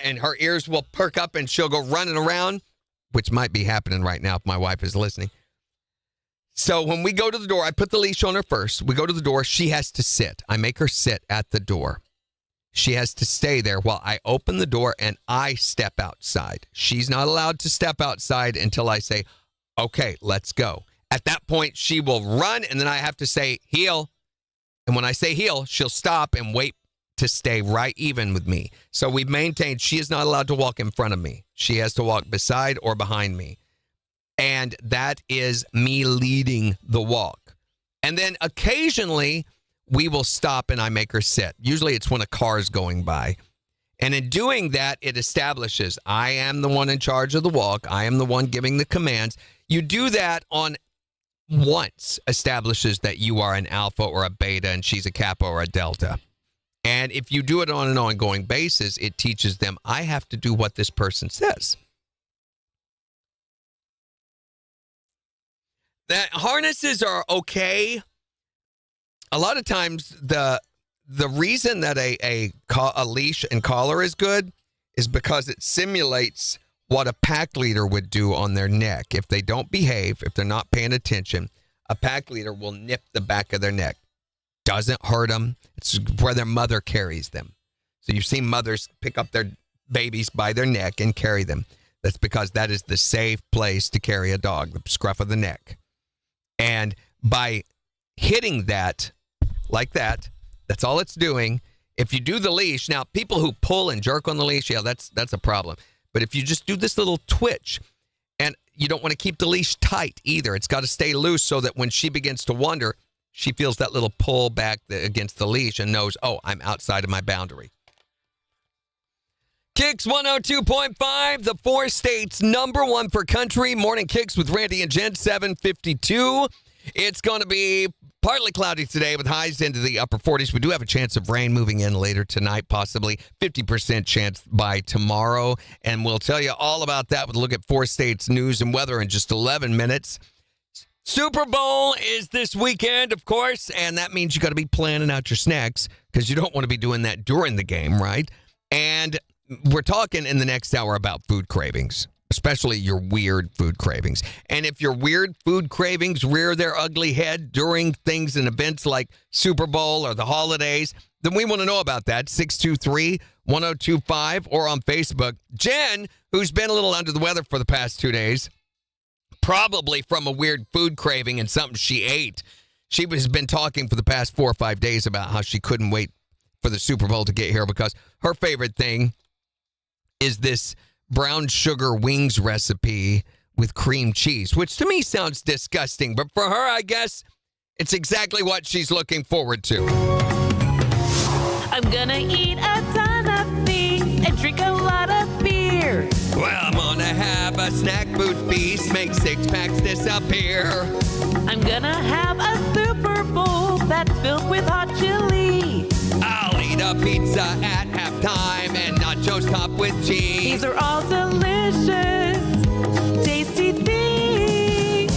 And her ears will perk up and she'll go running around, which might be happening right now if my wife is listening. So when we go to the door, I put the leash on her first. We go to the door. She has to sit. I make her sit at the door. She has to stay there while I open the door and I step outside. She's not allowed to step outside until I say, okay, let's go. At that point, she will run, and then I have to say, heel. And when I say heel, she'll stop and wait to stay right even with me. So we've maintained she is not allowed to walk in front of me. She has to walk beside or behind me. And that is me leading the walk. And then occasionally we will stop and I make her sit. Usually it's when a car is going by. And in doing that, it establishes I am the one in charge of the walk. I am the one giving the commands. You do that on once, establishes that you are an alpha or a beta and she's a kappa or a delta. And if you do it on an ongoing basis, it teaches them, I have to do what this person says. That harnesses are okay. A lot of times, the reason that a leash and collar is good is because it simulates what a pack leader would do on their neck. If they don't behave, if they're not paying attention, a pack leader will nip the back of their neck. Doesn't hurt them. It's where their mother carries them. So you've seen mothers pick up their babies by their neck and carry them. That's because that is the safe place to carry a dog, the scruff of the neck. And by hitting that like that, that's all it's doing. If you do the leash, now people who pull and jerk on the leash, yeah, that's a problem. But if you just do this little twitch, and you don't want to keep the leash tight either. It's got to stay loose so that when she begins to wander, she feels that little pull back against the leash and knows, oh, I'm outside of my boundary. KIX 102.5, the 4 states #1 for country. Morning KIX with Randy and Jen, 7:52. It's going to be partly cloudy today with highs into the upper 40s. We do have a chance of rain moving in later tonight, possibly 50% chance by tomorrow. And we'll tell you all about that with a look at 4 states news and weather in just 11 minutes. Super Bowl is this weekend, of course, and that means you got to be planning out your snacks because you don't want to be doing that during the game, right? And we're talking in the next hour about food cravings, especially your weird food cravings. And if your weird food cravings rear their ugly head during things and events like Super Bowl or the holidays, then we want to know about that. 623-1025 or on Facebook. Jen, who's been a little under the weather for the past 2 days, probably from a weird food craving and something she ate. She has been talking for the past 4 or 5 days about how she couldn't wait for the Super Bowl to get here because her favorite thing is this brown sugar wings recipe with cream cheese, which to me sounds disgusting. But for her, I guess it's exactly what she's looking forward to. I'm gonna eat a ton of things and drink a lot of beer. Well, I'm gonna have a snack food feast, make 6 packs disappear. I'm gonna have a Super Bowl that's filled with hot chili. I'll eat a pizza at halftime and nachos topped with cheese. These are all delicious, tasty things.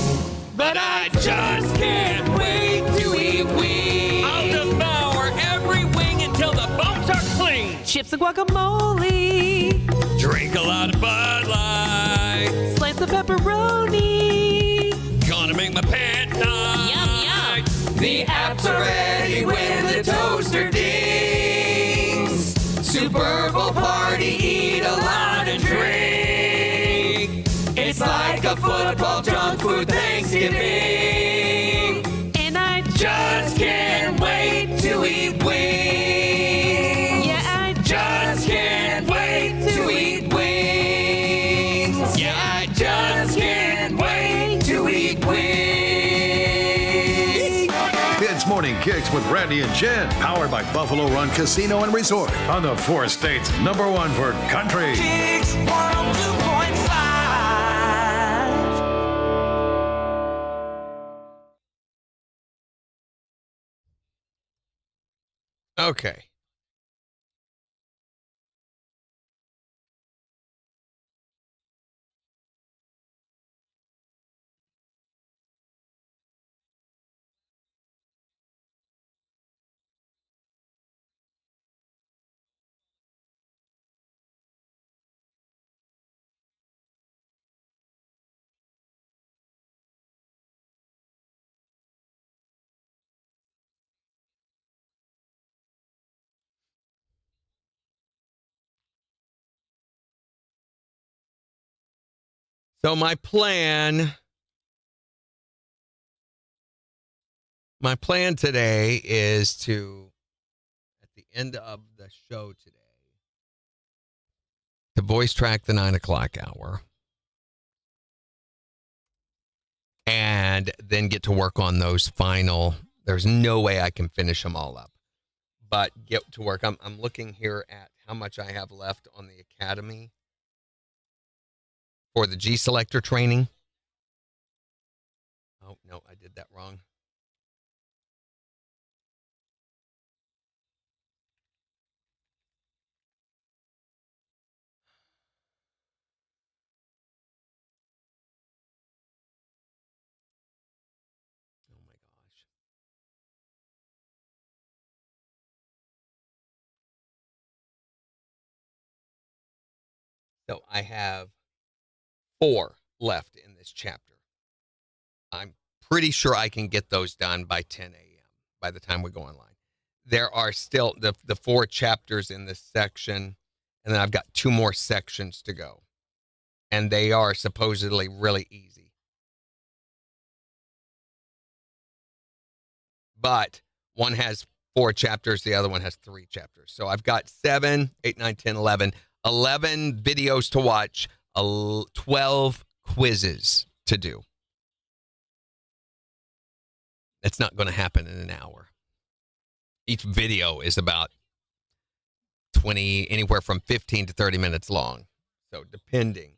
But I just can't wait to eat wings. I'll devour every wing until the bones are clean. Chips and guacamole, Drink a lot of Bud Light. slice of pepperoni. Gonna make my pants tight. Yum, yum. The apps are ready when the toaster dings. Super Bowl party, eat a lot and drink. It's like a football junk food Thanksgiving. And I Just can't wait to eat wings. yeah, I Just can't wait to eat wings. Yeah, I just can't wait to eat wings. It's Morning Kicks with Randy and Jen, powered by Buffalo Run Casino and Resort on the 4 states #1 for country. KIX 102.5. Okay. So my plan today is to, at the end of the show today, to voice track the 9 o'clock hour and then get to work on those final. There's no way I can finish them all up, but get to work. I'm looking here at how much I have left on the Academy for the G Selector training. Oh, no, I did that wrong. Oh, my gosh. So I have 4 left in this chapter. I'm pretty sure I can get those done by 10 a.m. by the time we go online. There are still the 4 chapters in this section, and then I've got 2 more sections to go. And they are supposedly really easy. But one has 4 chapters, the other one has 3 chapters. So I've got 7, 8, 9, 10, 11 videos to watch, 12 quizzes to do. It's not going to happen in an hour. Each video is about 20, anywhere from 15 to 30 minutes long. So depending.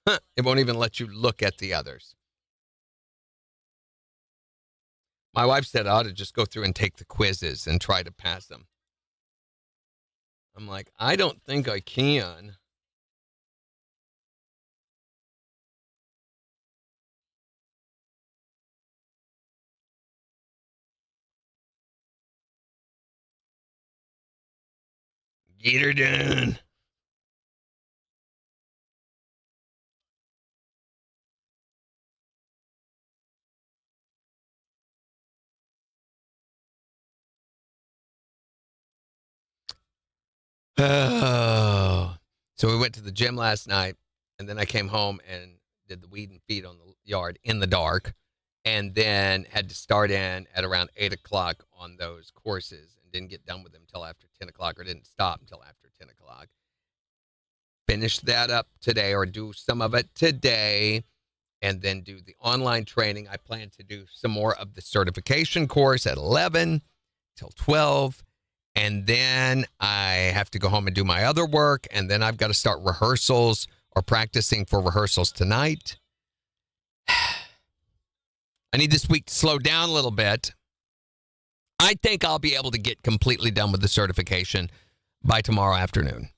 It won't even let you look at the others. My wife said I ought to just go through and take the quizzes and try to pass them. I'm like, I don't think I can. Get her done. Oh. So we went to the gym last night, and then I came home and did the weed and feed on the yard in the dark, and then had to start in at around 8 o'clock on those courses and didn't get done with them until after 10 o'clock, or didn't stop until after 10 o'clock. Finish that up today, or do some of it today, and then do the online training. I plan to do some more of the certification course at 11 till 12. And then I have to go home and do my other work. And then I've got to start rehearsals or practicing for rehearsals tonight. I need this week to slow down a little bit. I think I'll be able to get completely done with the certification by tomorrow afternoon.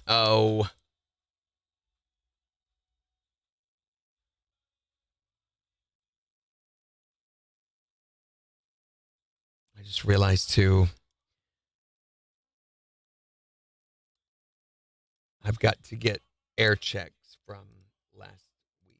Oh. I just realized, too, I've got to get air checks from last week.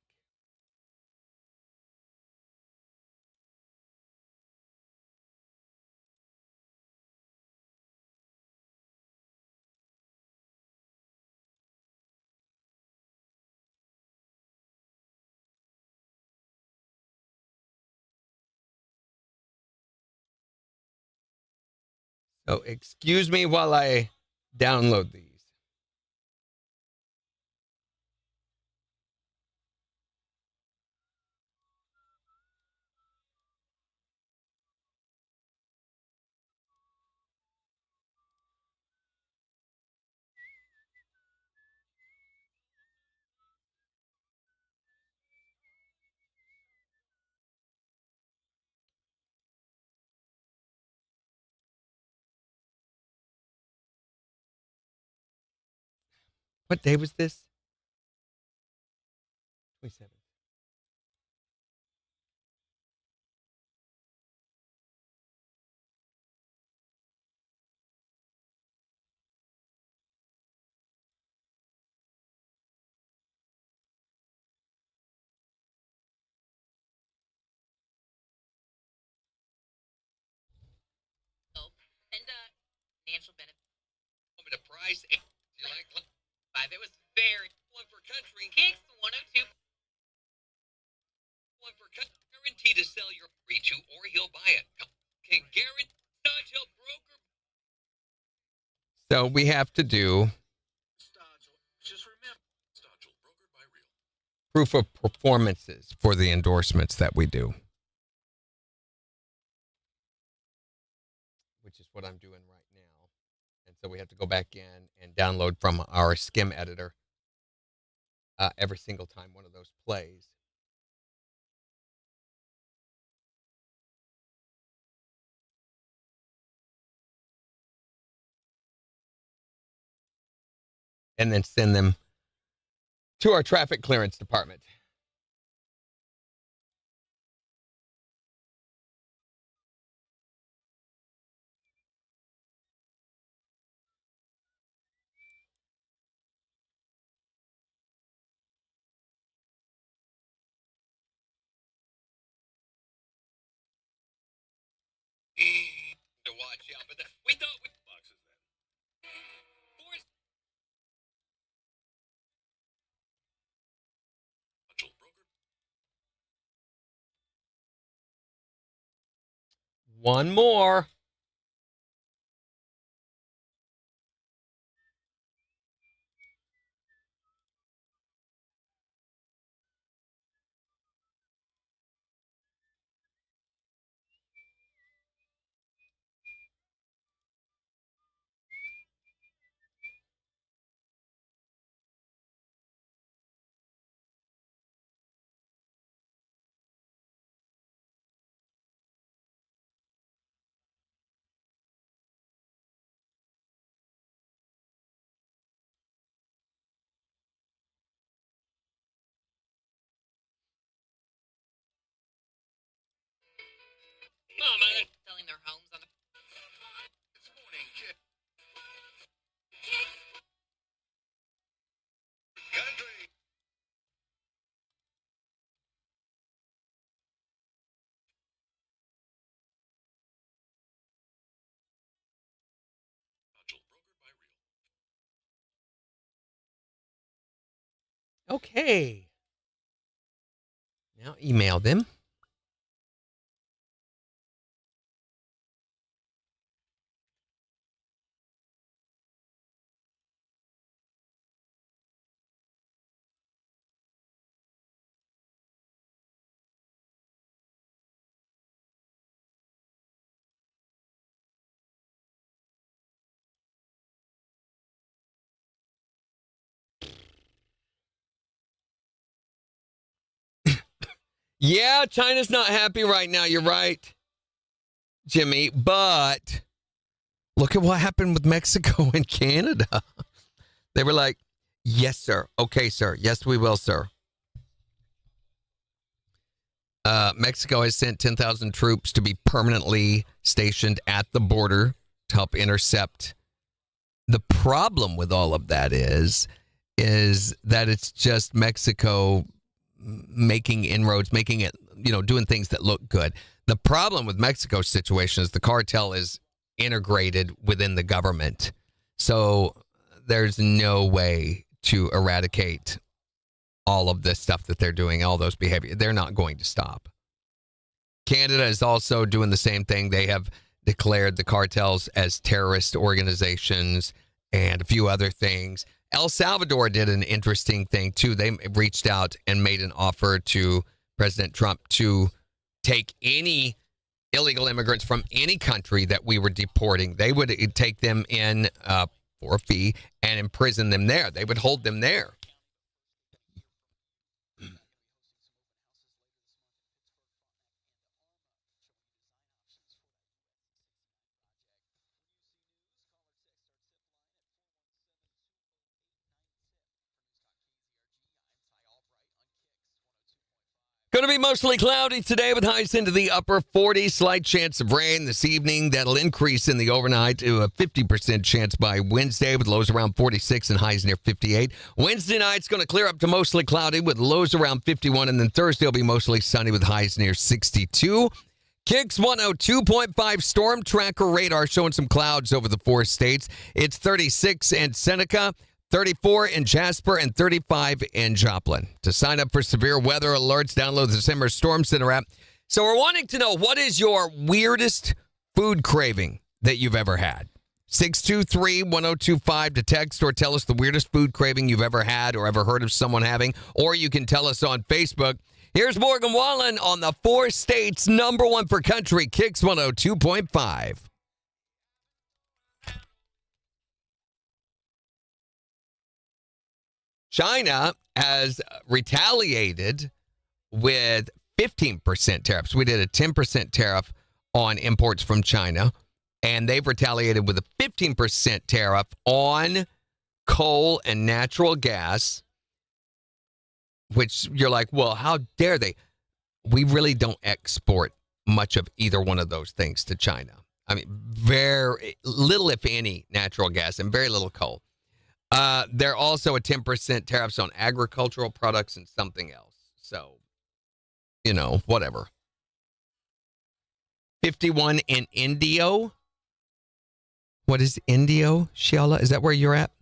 So excuse me while I download these. What day was this? 27th. And financial benefit. The price, you like, five. It was very one for country. KIX 102. One for country. Guarantee to sell your free to, or he'll buy it. Can guarantee he'll broker. So we have to do proof of performances for the endorsements that we do, which is what I'm doing right now. And so we have to go back in and download from our skim editor every single time one of those plays. And then send them to our traffic clearance department. To watch out, but we thought we boxes then. One more. Mama, they're selling their homes on the. Okay. Now email them. Yeah, China's not happy right now. You're right, Jimmy. But look at what happened with Mexico and Canada. They were like, yes, sir. Okay, sir. Yes, we will, sir. Mexico has sent 10,000 troops to be permanently stationed at the border to help intercept. The problem with all of that is that it's just Mexico making inroads, making it, doing things that look good. The problem with Mexico's situation is the cartel is integrated within the government. So there's no way to eradicate all of this stuff that they're doing, all those behavior. They're not going to stop. Canada is also doing the same thing. They have declared the cartels as terrorist organizations and a few other things. El Salvador did an interesting thing, too. They reached out and made an offer to President Trump to take any illegal immigrants from any country that we were deporting. They would take them in for a fee and imprison them there. They would hold them there. Going to be mostly cloudy today with highs into the upper 40s. Slight chance of rain this evening. That'll increase in the overnight to a 50% chance by Wednesday with lows around 46 and highs near 58. Wednesday night's going to clear up to mostly cloudy with lows around 51. And then Thursday will be mostly sunny with highs near 62. KIX 102.5 storm tracker radar showing some clouds over the 4 states. It's 36 in Seneca, 34 in Jasper, and 35 in Joplin. To sign up for severe weather alerts, download the Simmer Storm Center app. So we're wanting to know, what is your weirdest food craving that you've ever had? 623-1025 to text or tell us the weirdest food craving you've ever had or ever heard of someone having. Or you can tell us on Facebook. Here's Morgan Wallen on the 4 states #1 for country, KIX 102.5. China has retaliated with 15% tariffs. We did a 10% tariff on imports from China, and they've retaliated with a 15% tariff on coal and natural gas, which you're like, well, how dare they? We really don't export much of either one of those things to China. I mean, very little, if any, natural gas and very little coal. There are also a 10% tariffs on agricultural products and something else. So, whatever. 51 in Indio. What is Indio, Sheila? Is that where you're at?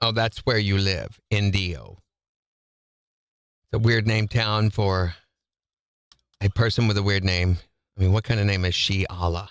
Oh, that's where you live, Indio. It's a weird name town for a person with a weird name. I mean, what kind of name is she Allah?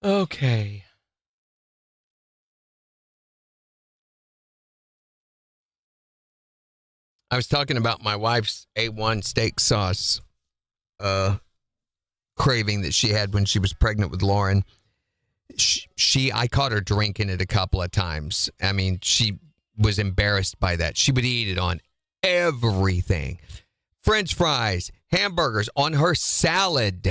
Okay. I was talking about my wife's A1 steak sauce craving that she had when she was pregnant with Lauren. I caught her drinking it a couple of times. I mean, she was embarrassed by that. She would eat it on everything. French fries, hamburgers, on her salad.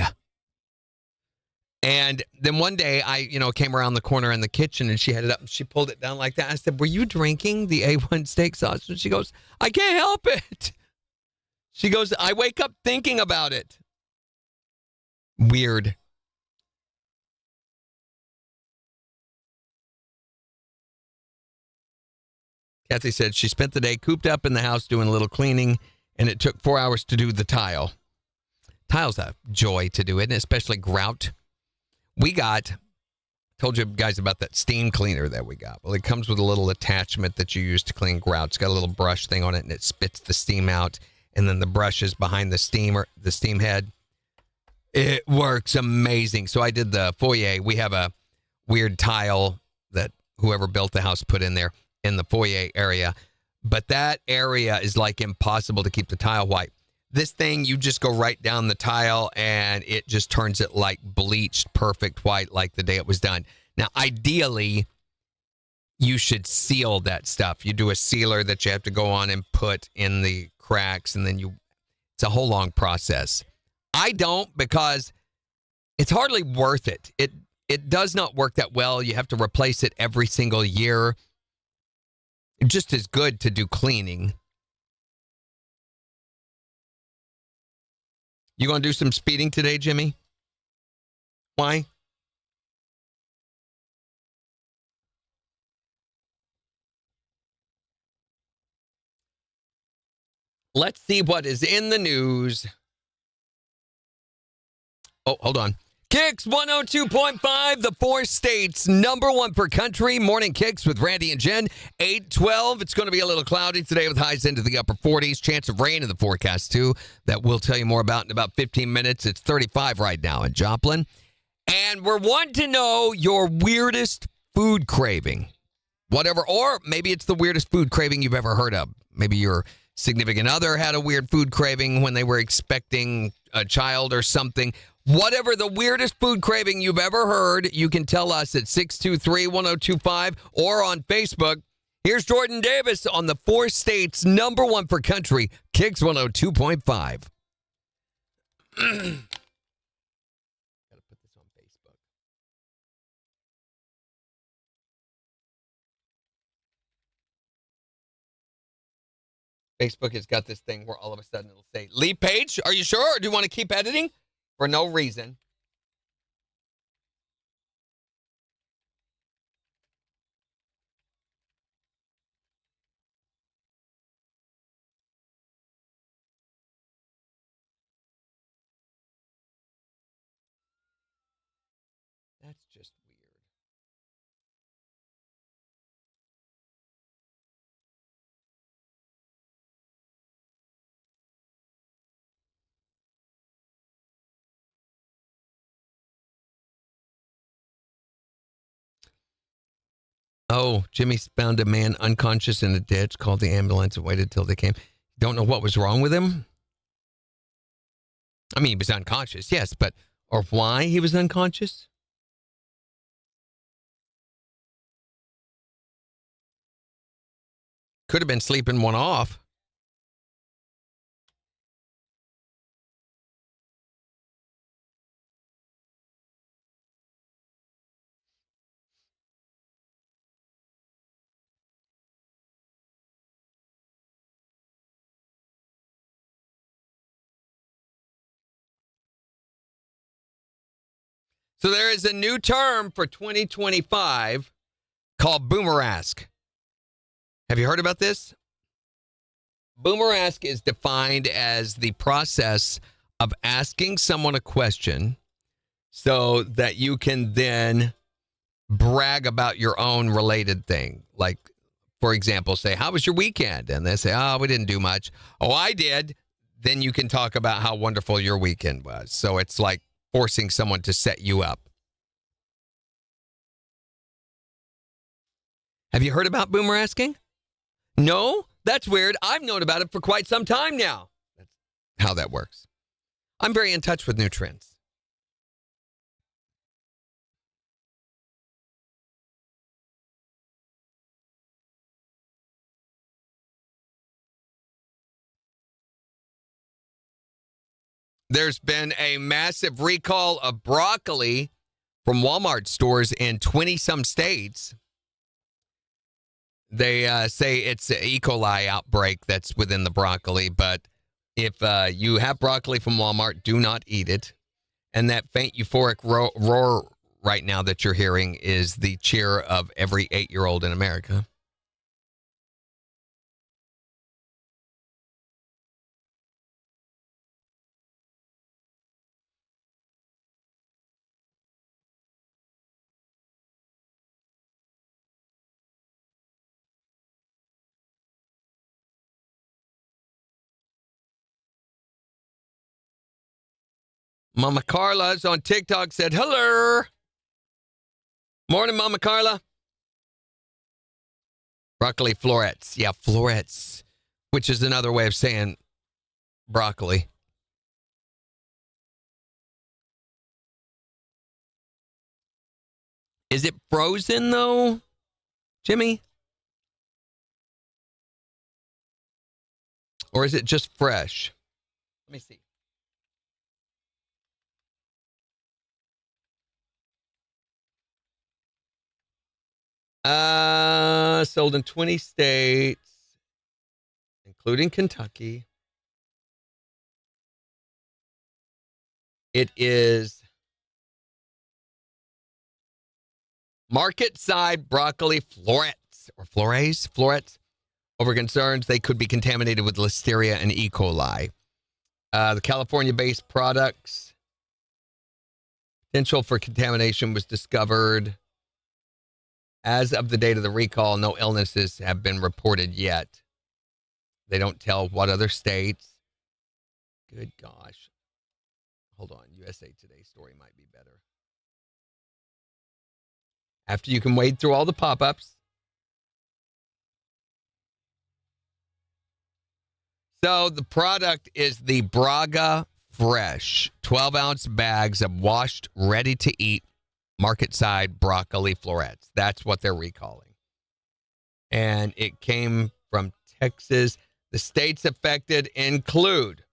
And then one day I, came around the corner in the kitchen and she had it up and she pulled it down like that. I said, "Were you drinking the A1 steak sauce?" And she goes, "I can't help it." She goes, "I wake up thinking about it." Weird. Kathy said she spent the day cooped up in the house doing a little cleaning, and it took 4 hours to do the tile. Tile's a joy to do it, and especially grout. Told you guys about that steam cleaner that we got. Well, it comes with a little attachment that you use to clean grout. It's got a little brush thing on it, and it spits the steam out, and then the brush is behind the steam head. It works amazing. So I did the foyer. We have a weird tile that whoever built the house put in there in the foyer area. But that area is like impossible to keep the tile white. This thing, you just go right down the tile and it just turns it like bleached, perfect white like the day it was done. Now, ideally, you should seal that stuff. You do a sealer that you have to go on and put in the cracks, and then it's a whole long process. I don't, because it's hardly worth it. It does not work that well. You have to replace it every single year. Just as good to do cleaning. You going to do some speeding today, Jimmy? Why? Let's see what is in the news. Oh, hold on. KIX 102.5, the 4 states, number 1 for country. Morning KIX with Randy and Jen, 8:12. It's going to be a little cloudy today with highs into the upper 40s. Chance of rain in the forecast, too, that we'll tell you more about in about 15 minutes. It's 35 right now in Joplin. And we're wanting to know your weirdest food craving. Whatever, or maybe it's the weirdest food craving you've ever heard of. Maybe your significant other had a weird food craving when they were expecting a child or something. Whatever the weirdest food craving you've ever heard, you can tell us at 623-1025 or on Facebook. Here's Jordan Davis on the 4 states, number 1 for country, KIX 102.5. Gotta put this on Facebook. Facebook has got this thing where all of a sudden it'll say, leave page, are you sure? Or do you want to keep editing? For no reason. That's just weird. Oh, Jimmy found a man unconscious in a ditch, called the ambulance, and waited till they came. Don't know what was wrong with him? I mean, he was unconscious, yes, but or why he was unconscious? Could have been sleeping one off. So there is a new term for 2025 called boomerask. Have you heard about this? Boomerask is defined as the process of asking someone a question so that you can then brag about your own related thing. Like, for example, say, how was your weekend? And they say, oh, we didn't do much. Oh, I did. Then you can talk about how wonderful your weekend was. So it's like forcing someone to set you up. Have you heard about boomerasking? No? That's weird. I've known about it for quite some time now. That's how that works. I'm very in touch with new trends. There's been a massive recall of broccoli from Walmart stores in 20-some states. They say it's an E. coli outbreak that's within the broccoli, but if you have broccoli from Walmart, do not eat it. And that faint euphoric roar right now that you're hearing is the cheer of every 8-year-old in America. Mama Carla's on TikTok said, hello. Morning, Mama Carla. Broccoli florets. Yeah, florets, which is another way of saying broccoli. Is it frozen, though, Jimmy? Or is it just fresh? Let me see. Sold in 20 states, including Kentucky. It is market side broccoli florets or florets over concerns they could be contaminated with listeria and E. coli. The California-based products Potential for contamination was discovered. As of the date of the recall, no illnesses have been reported yet. They don't tell what other states. Good gosh. Hold on. USA Today story might be better. After you can wade through all the pop-ups. So the product is the Braga Fresh 12-ounce bags of washed, ready-to-eat market-side broccoli florets. That's what they're recalling. And it came from Texas. The states affected include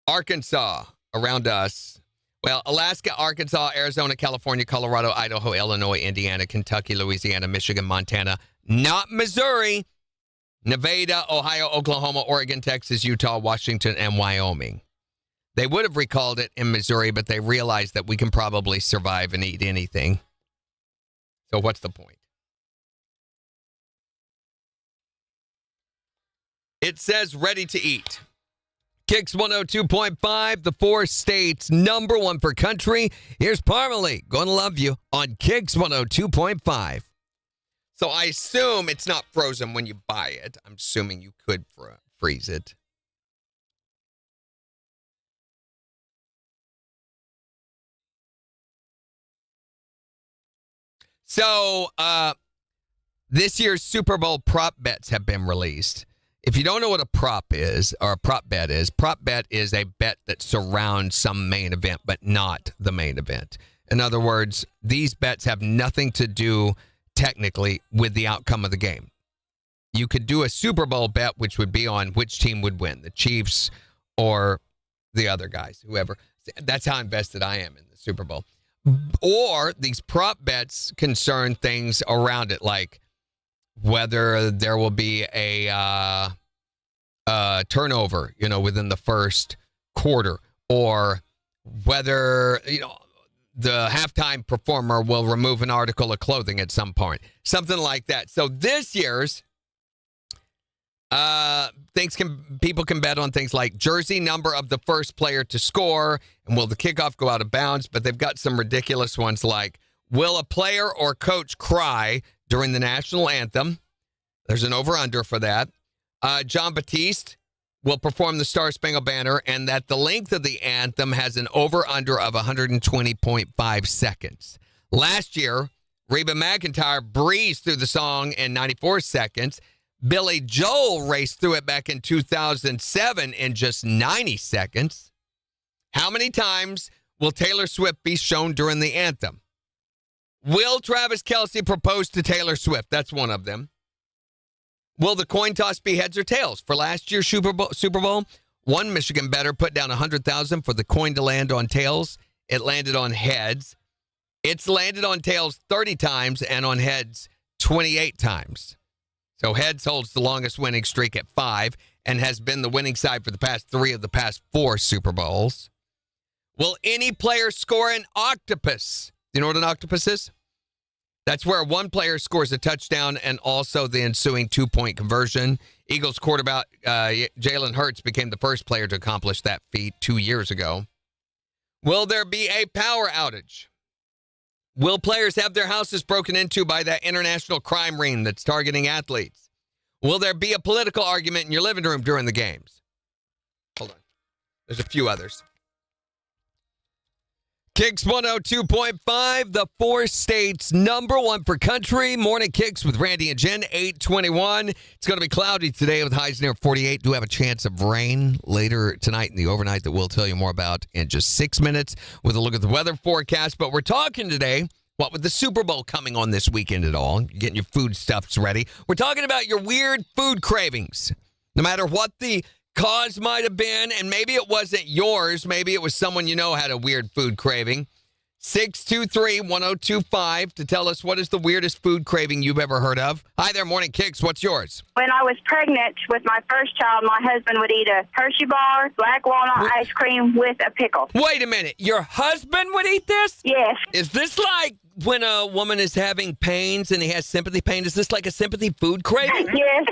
Arkansas, around us. Well, Alaska, Arkansas, Arizona, California, Colorado, Idaho, Illinois, Indiana, Kentucky, Louisiana, Michigan, Montana, not Missouri, Nevada, Ohio, Oklahoma, Oregon, Texas, Utah, Washington, and Wyoming. They would have recalled it in Missouri, but they realized that we can probably survive and eat anything. So what's the point? It says ready to eat. KIX 102.5, the 4 states, number 1 for country. Here's Parmalee, gonna love you on KIX 102.5. So I assume it's not frozen when you buy it. I'm assuming you could freeze it. So this year's Super Bowl prop bets have been released. If you don't know what a prop is, or a prop bet is a bet that surrounds some main event, but not the main event. In other words, these bets have nothing to do technically with the outcome of the game. You could do a Super Bowl bet, which would be on which team would win, the Chiefs or the other guys, whoever. That's how invested I am in the Super Bowl. Or these prop bets concern things around it, like whether there will be a turnover, within the first quarter, or whether, the halftime performer will remove an article of clothing at some point, something like that. So this year's people can bet on things like jersey number of the first player to score, and will the kickoff go out of bounds? But they've got some ridiculous ones like, will a player or coach cry during the national anthem? There's an over-under for that. John Batiste will perform the Star Spangled Banner, and that the length of the anthem has an over-under of 120.5 seconds. Last year, Reba McEntire breezed through the song in 94 seconds. Billy Joel raced through it back in 2007 in just 90 seconds. How many times will Taylor Swift be shown during the anthem? Will Travis Kelce propose to Taylor Swift? That's one of them. Will the coin toss be heads or tails? For last year's Super Bowl, one Michigan bettor put down $100,000 for the coin to land on tails. It landed on heads. It's landed on tails 30 times and on heads 28 times. So heads holds the longest winning streak at 5 and has been the winning side for the past 3 of the past 4 Super Bowls. Will any player score an octopus? You know what an octopus is? That's where one player scores a touchdown and also the ensuing 2-point conversion. Eagles quarterback Jalen Hurts became the first player to accomplish that feat 2 years ago. Will there be a power outage? Will players have their houses broken into by that international crime ring that's targeting athletes? Will there be a political argument in your living room during the games? Hold on. There's a few others. KIX 102.5, the 4 states, number 1 for country. Morning KIX with Randy and Jen, 821. It's going to be cloudy today with highs near 48. Do have a chance of rain later tonight in the overnight that we'll tell you more about in just 6 minutes with a look at the weather forecast. But we're talking today, what with the Super Bowl coming on this weekend at all, you're getting your foodstuffs ready. We're talking about your weird food cravings. No matter what the cause might have been, and maybe it wasn't yours. Maybe it was someone you know had a weird food craving. 623-1025 to tell us what is the weirdest food craving you've ever heard of. Hi there, Morning KIX. What's yours? When I was pregnant with my first child, my husband would eat a Hershey bar, black walnut ice cream with a pickle. Wait a minute. Your husband would eat this? Yes. Is this like when a woman is having pains and he has sympathy pain? Is this like a sympathy food craving? Yes.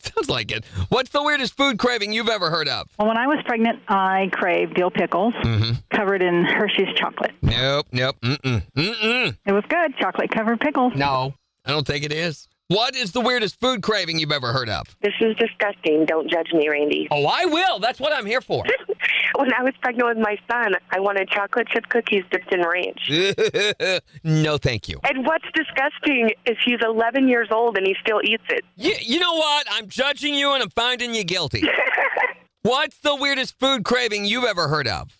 Sounds like it. What's the weirdest food craving you've ever heard of? Well, when I was pregnant, I craved dill pickles covered in Hershey's chocolate. Nope. Mm-mm. It was good, chocolate-covered pickles. No, I don't think it is. What is the weirdest food craving you've ever heard of? This is disgusting. Don't judge me, Randy. Oh, I will. That's what I'm here for. When I was pregnant with my son, I wanted chocolate chip cookies dipped in ranch. No, thank you. And what's disgusting is he's 11 years old and he still eats it. You know what? I'm judging you and I'm finding you guilty. What's the weirdest food craving you've ever heard of?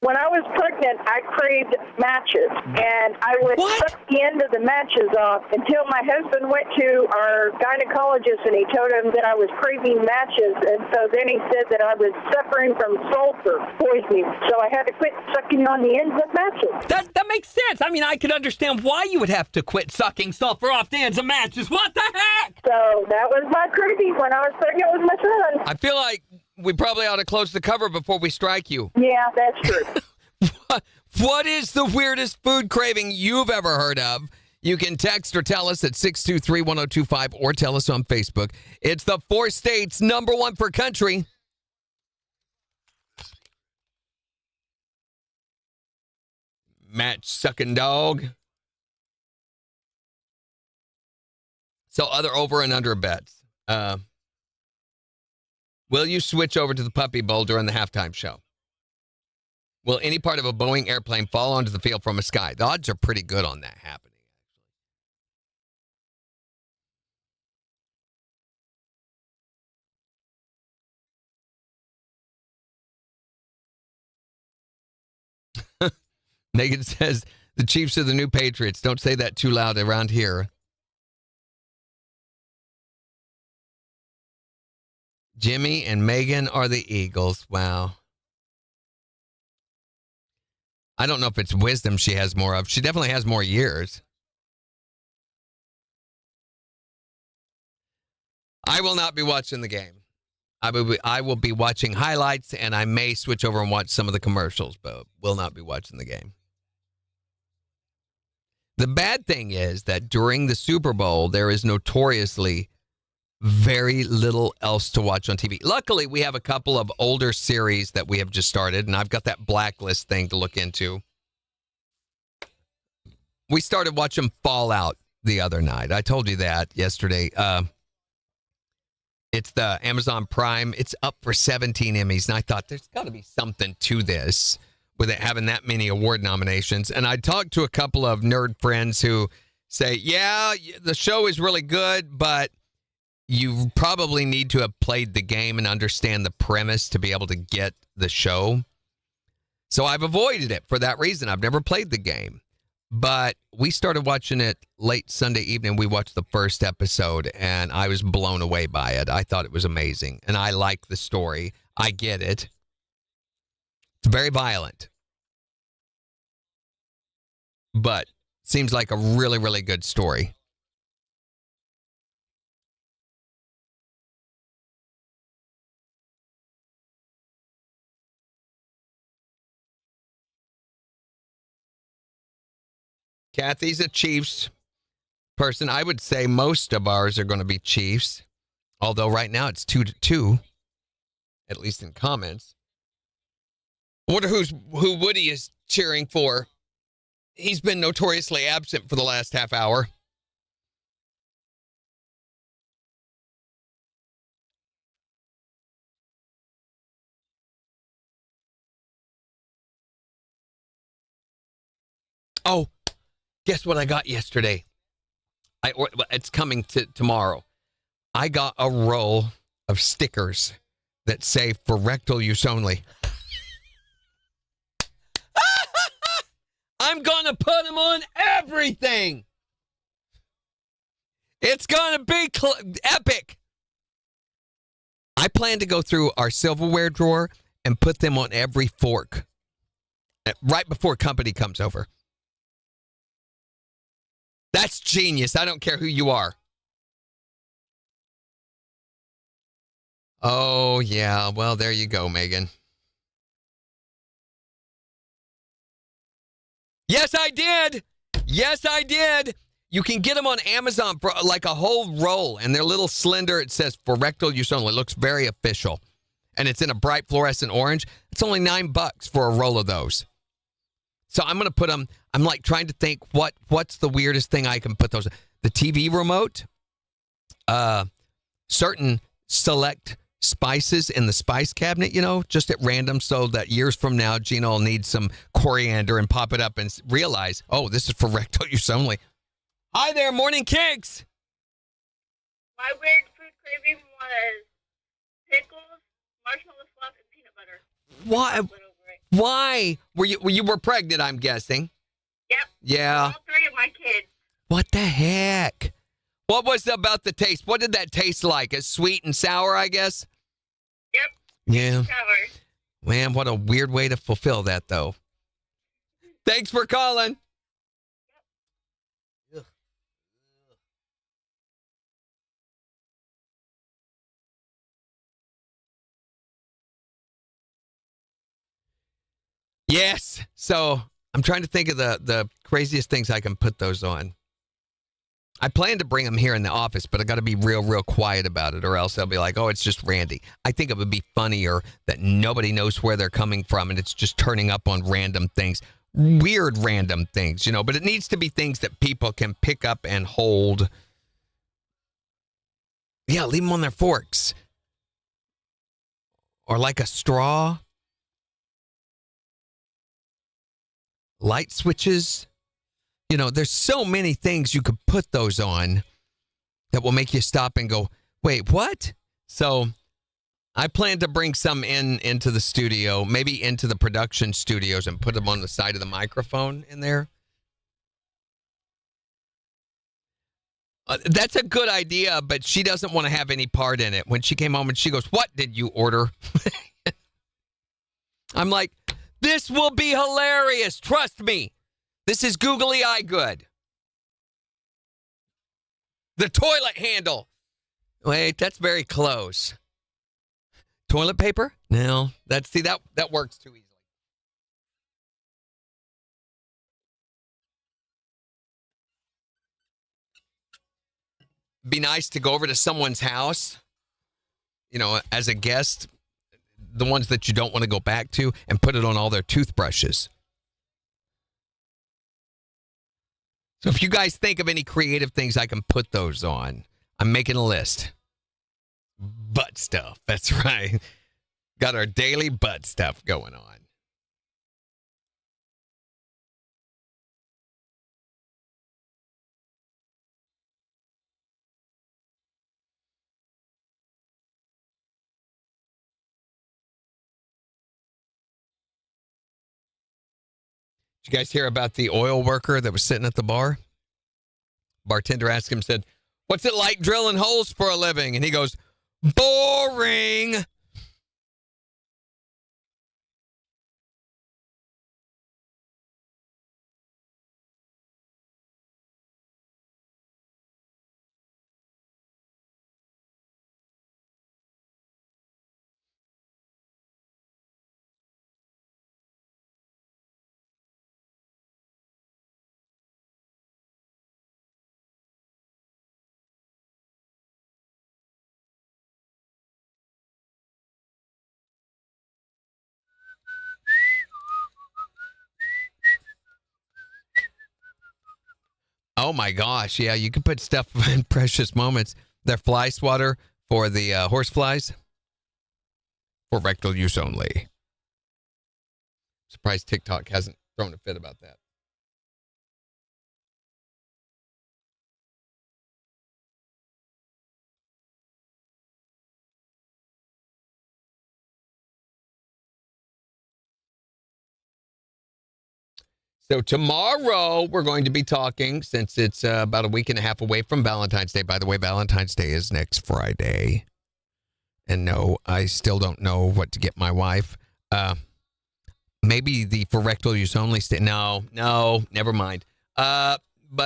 When I was pregnant, I craved matches, and I would suck the end of the matches off until my husband went to our gynecologist, and he told him that I was craving matches, and so then he said that I was suffering from sulfur poisoning, so I had to quit sucking on the ends of matches. That makes sense. I mean, I could understand why you would have to quit sucking sulfur off the ends of matches. What the heck? So that was my craving when I was pregnant with my son. I feel like we probably ought to close the cover before we strike you. Yeah, that's true. What is the weirdest food craving you've ever heard of? You can text or tell us at 623-1025 or tell us on Facebook. It's the 4 states #1 for country. Match sucking dog. So other over and under bets. Will you switch over to the Puppy Bowl during the halftime show? Will any part of a Boeing airplane fall onto the field from a sky? The odds are pretty good on that happening. Megan says, the Chiefs are the new Patriots. Don't say that too loud around here. Jimmy and Megan are the Eagles. Wow. I don't know if it's wisdom she has more of. She definitely has more years. I will not be watching the game. I will be watching highlights, and I may switch over and watch some of the commercials, but will not be watching the game. The bad thing is that during the Super Bowl, there is notoriously very little else to watch on TV. Luckily, we have a couple of older series that we have just started, and I've got that Blacklist thing to look into. We started watching Fallout the other night. I told you that yesterday. It's the Amazon Prime. It's up for 17 Emmys, and I thought there's got to be something to this with it having that many award nominations. And I talked to a couple of nerd friends who say, yeah, the show is really good, but you probably need to have played the game and understand the premise to be able to get the show. So I've avoided it for that reason. I've never played the game. But we started watching it late Sunday evening. We watched the first episode, and I was blown away by it. I thought it was amazing, and I like the story. I get it. It's very violent. But seems like a really, really good story. Kathy's a Chiefs person. I would say most of ours are going to be Chiefs, although right now it's 2-2, at least in comments. I wonder who Woody is cheering for. He's been notoriously absent for the last half hour. Oh, guess what I got yesterday? It's coming tomorrow. I got a roll of stickers that say for rectal use only. I'm going to put them on everything. It's going to be epic. I plan to go through our silverware drawer and put them on every fork right before company comes over. That's genius. I don't care who you are. Oh, yeah. Well, there you go, Megan. Yes, I did. Yes, I did. You can get them on Amazon for like a whole roll, and they're little slender. It says for rectal use only. It looks very official, and it's in a bright fluorescent orange. It's only $9 for a roll of those. So I'm going to put them. I'm like trying to think what's the weirdest thing I can put those. The TV remote, certain select spices in the spice cabinet, just at random, so that years from now, Gina will need some coriander and pop it up and realize, oh, this is for rectal use only. Hi there, Morning Kicks. My weird food craving was pickles, marshmallow fluff, and peanut butter. Why? You were pregnant, I'm guessing. Yep. Yeah. All three of my kids. What the heck? What was about the taste? What did that taste like? It's sweet and sour, I guess? Yep. Yeah. Sour. Man, what a weird way to fulfill that, though. Thanks for calling. Yep. Yes. So I'm trying to think of the craziest things I can put those on. I plan to bring them here in the office, but I got to be real quiet about it, or else they'll be like, oh, it's just Randy. I think it would be funnier that nobody knows where they're coming from, and it's just turning up on random things, weird random things, but it needs to be things that people can pick up and hold. Yeah, leave them on their forks. Or like a straw. Light switches. There's so many things you could put those on that will make you stop and go, wait, what? So I plan to bring some into the studio, maybe into the production studios, and put them on the side of the microphone in there. That's a good idea, but she doesn't want to have any part in it. When she came home and she goes, what did you order? I'm like, this will be hilarious. Trust me. This is googly eye good. The toilet handle. Wait, that's very close. Toilet paper? No, that works too easily. Be nice to go over to someone's house, as a guest, the ones that you don't want to go back to, and put it on all their toothbrushes. So if you guys think of any creative things I can put those on, I'm making a list. Butt stuff. That's right. Got our daily butt stuff going on. Did you guys hear about the oil worker that was sitting at the bar? Bartender asked him, said, what's it like drilling holes for a living? And he goes, boring. Oh, my gosh. Yeah, you can put stuff in precious moments. They're fly swatter for the horse flies for rectal use only. Surprised TikTok hasn't thrown a fit about that. So tomorrow we're going to be talking, since it's about a week and a half away from Valentine's Day. By the way, Valentine's Day is next Friday. And no, I still don't know what to get my wife. Maybe the for rectal use only. No, never mind. But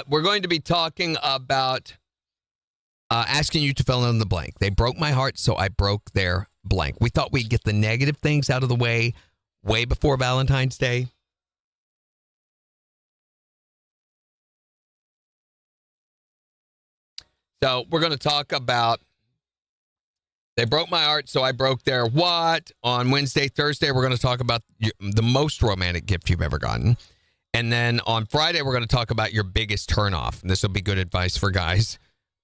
we're going to be talking about asking you to fill in the blank. They broke my heart, so I broke their blank. We thought we'd get the negative things out of the way before Valentine's Day. So we're going to talk about they broke my heart, so I broke their what. On Wednesday, Thursday, we're going to talk about the most romantic gift you've ever gotten. And then on Friday, we're going to talk about your biggest turnoff. And this will be good advice for guys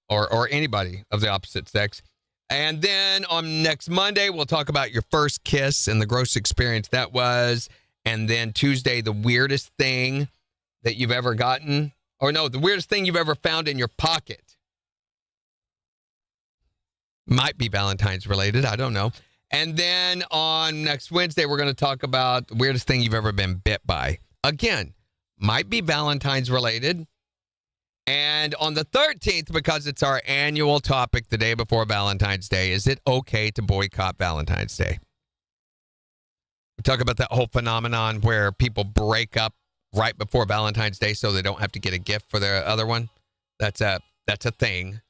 or anybody of the opposite sex. And then on next Monday, we'll talk about your first kiss and the gross experience that was. And then Tuesday, the weirdest thing that you've ever gotten. Or no, the weirdest thing you've ever found in your pocket. Might be Valentine's related. I don't know. And then on next Wednesday, we're going to talk about the weirdest thing you've ever been bit by. Again, might be Valentine's related. And on the 13th, because it's our annual topic the day before Valentine's Day, is it okay to boycott Valentine's Day? We talk about that whole phenomenon where people break up right before Valentine's Day so they don't have to get a gift for their other one. That's a thing.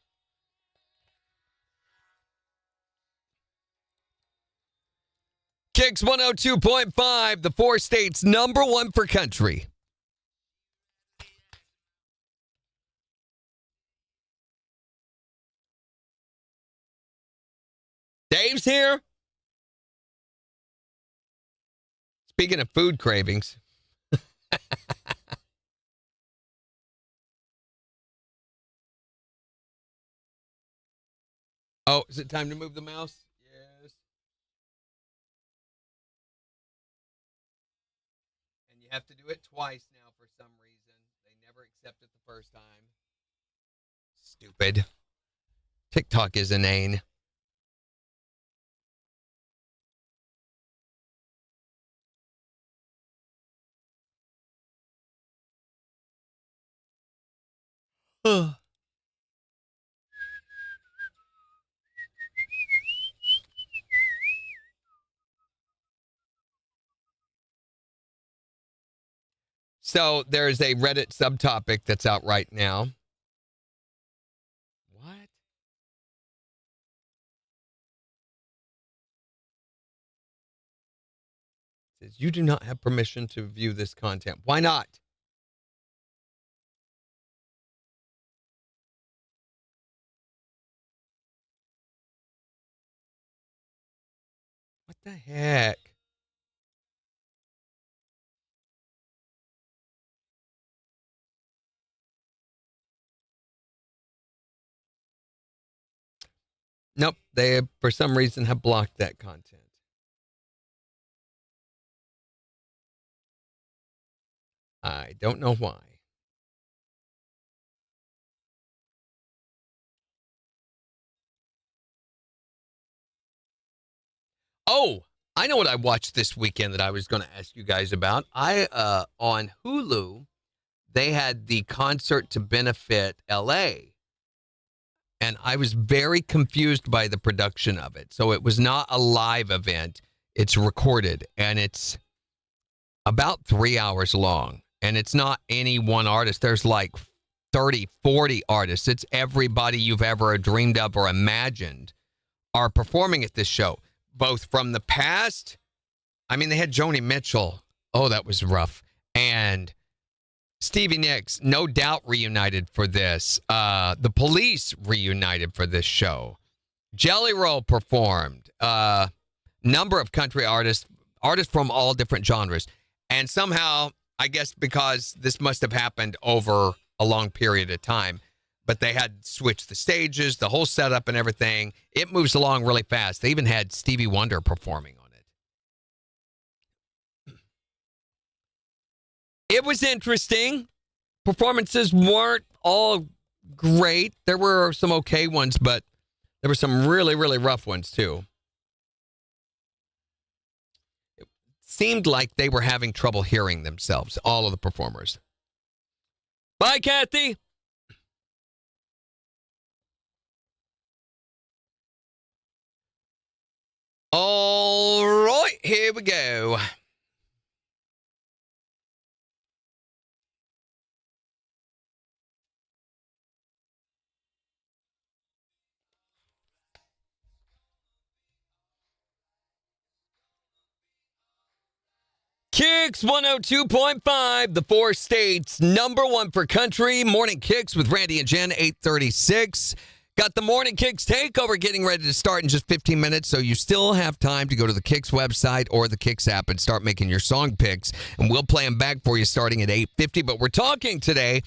KIX 102.5, the 4 states number 1 for country. Dave's here. Speaking of food cravings. Oh, is it time to move the mouse? Yes. And you have to do it twice now for some reason. They never accept it the first time. Stupid. TikTok is inane. So there's a Reddit subtopic that's out right now. What? It says you do not have permission to view this content. Why not? What the heck? Nope, they for some reason have blocked that content. I don't know why. Oh, I know what I watched this weekend that I was going to ask you guys about. On Hulu, they had the concert to benefit LA. And I was very confused by the production of it. So it was not a live event. It's recorded, and it's about 3 hours long. And it's not any one artist. There's like 30, 40 artists. It's everybody you've ever dreamed of or imagined are performing at this show, both from the past. I mean, they had Joni Mitchell. Oh, that was rough. And Stevie Nicks, no doubt, reunited for this. The Police reunited for this show. Jelly Roll performed. Number of country artists from all different genres. And somehow, I guess because this must have happened over a long period of time, but they had switched the stages, the whole setup and everything. It moves along really fast. They even had Stevie Wonder performing on it. It was interesting. Performances weren't all great. There were some okay ones, but there were some really, really rough ones too. It seemed like they were having trouble hearing themselves, all of the performers. Bye, Kathy. All right, here we go. KIX 102.5, the 4 states number 1 for country. Morning KIX with Randy and Jen, 8:36. Got the Morning Kicks takeover getting ready to start in just 15 minutes, so you still have time to go to the KIX website or the KIX app and start making your song picks, and we'll play them back for you starting at 8:50. But we're talking today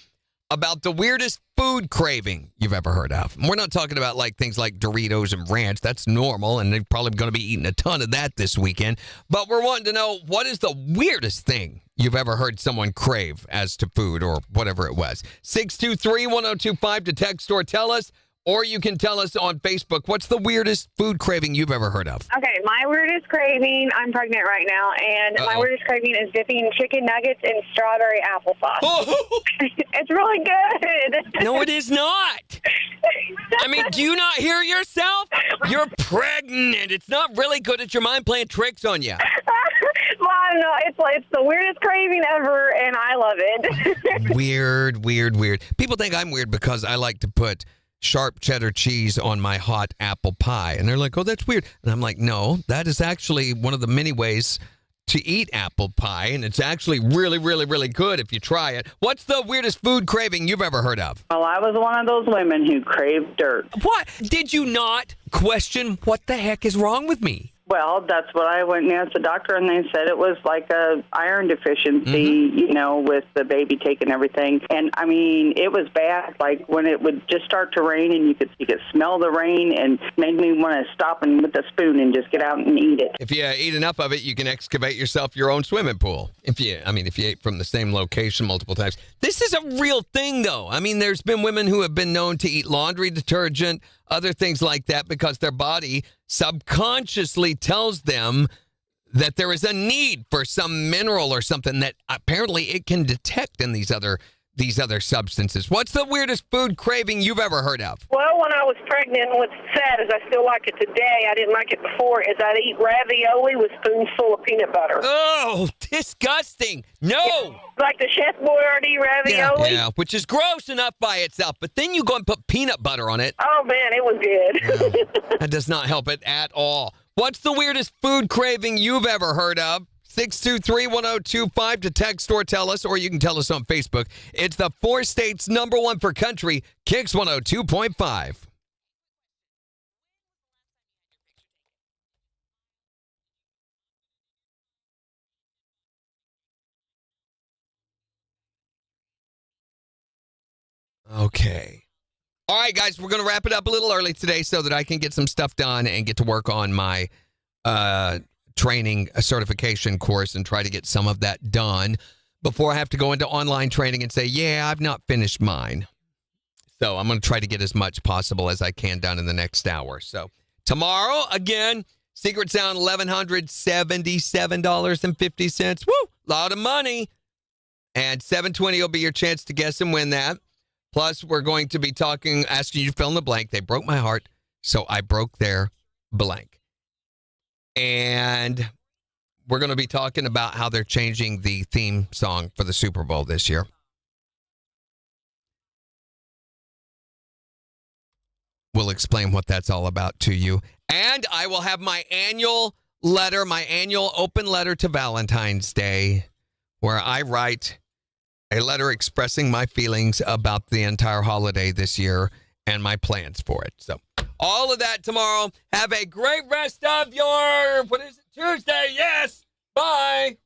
about the weirdest food craving you've ever heard of. And we're not talking about like things like Doritos and ranch. That's normal, and they're probably going to be eating a ton of that this weekend. But we're wanting to know, what is the weirdest thing you've ever heard someone crave as to food or whatever it was? 623-1025 to text or tell us. Or you can tell us on Facebook, what's the weirdest food craving you've ever heard of? Okay, my weirdest craving, I'm pregnant right now, and my weirdest craving is dipping chicken nuggets in strawberry applesauce. Oh. It's really good. No, it is not. I mean, do you not hear yourself? You're pregnant. It's not really good at your mind playing tricks on you. Well, I don't know. It's the weirdest craving ever, and I love it. Weird. People think I'm weird because I like to put sharp cheddar cheese on my hot apple pie. And they're like, oh, that's weird. And I'm like, no, that is actually one of the many ways to eat apple pie. And it's actually really, really, really good if you try it. What's the weirdest food craving you've ever heard of? Well, I was one of those women who craved dirt. What? Did you not question what the heck is wrong with me? Well, that's what I went and asked the doctor, and they said it was like a iron deficiency, with the baby taking everything. And, I mean, it was bad. Like, when it would just start to rain and you could smell the rain, and made me want to stop and with a spoon and just get out and eat it. If you eat enough of it, you can excavate yourself your own swimming pool. If you ate from the same location multiple times. This is a real thing, though. I mean, there's been women who have been known to eat laundry detergent, other things like that, because their body subconsciously tells them that there is a need for some mineral or something that apparently it can detect in these other substances. What's the weirdest food craving you've ever heard of? Well, when I was pregnant, what's sad is I still like it today. I didn't like it before. Is I'd eat ravioli with spoons full of peanut butter. Oh, disgusting! No, yeah, like the Chef Boyardee ravioli. Yeah, which is gross enough by itself. But then you go and put peanut butter on it. Oh man, it was good. That does not help it at all. What's the weirdest food craving you've ever heard of? 623-1025 to text or tell us, or you can tell us on Facebook. It's the 4 states #1 for country, KIX 102.5. Okay. All right, guys, we're going to wrap it up a little early today so that I can get some stuff done and get to work on my training certification course and try to get some of that done before I have to go into online training and say, yeah, I've not finished mine. So I'm going to try to get as much possible as I can done in the next hour. So tomorrow, again, Secret Sound, $1,177.50. Woo! A lot of money. And 720 will be your chance to guess and win that. Plus, we're going to be asking you to fill in the blank. They broke my heart, so I broke their blank. And we're going to be talking about how they're changing the theme song for the Super Bowl this year. We'll explain what that's all about to you. And I will have my annual open letter to Valentine's Day, where I write a letter expressing my feelings about the entire holiday this year and my plans for it. So all of that tomorrow. Have a great rest of your, Tuesday. Yes. Bye.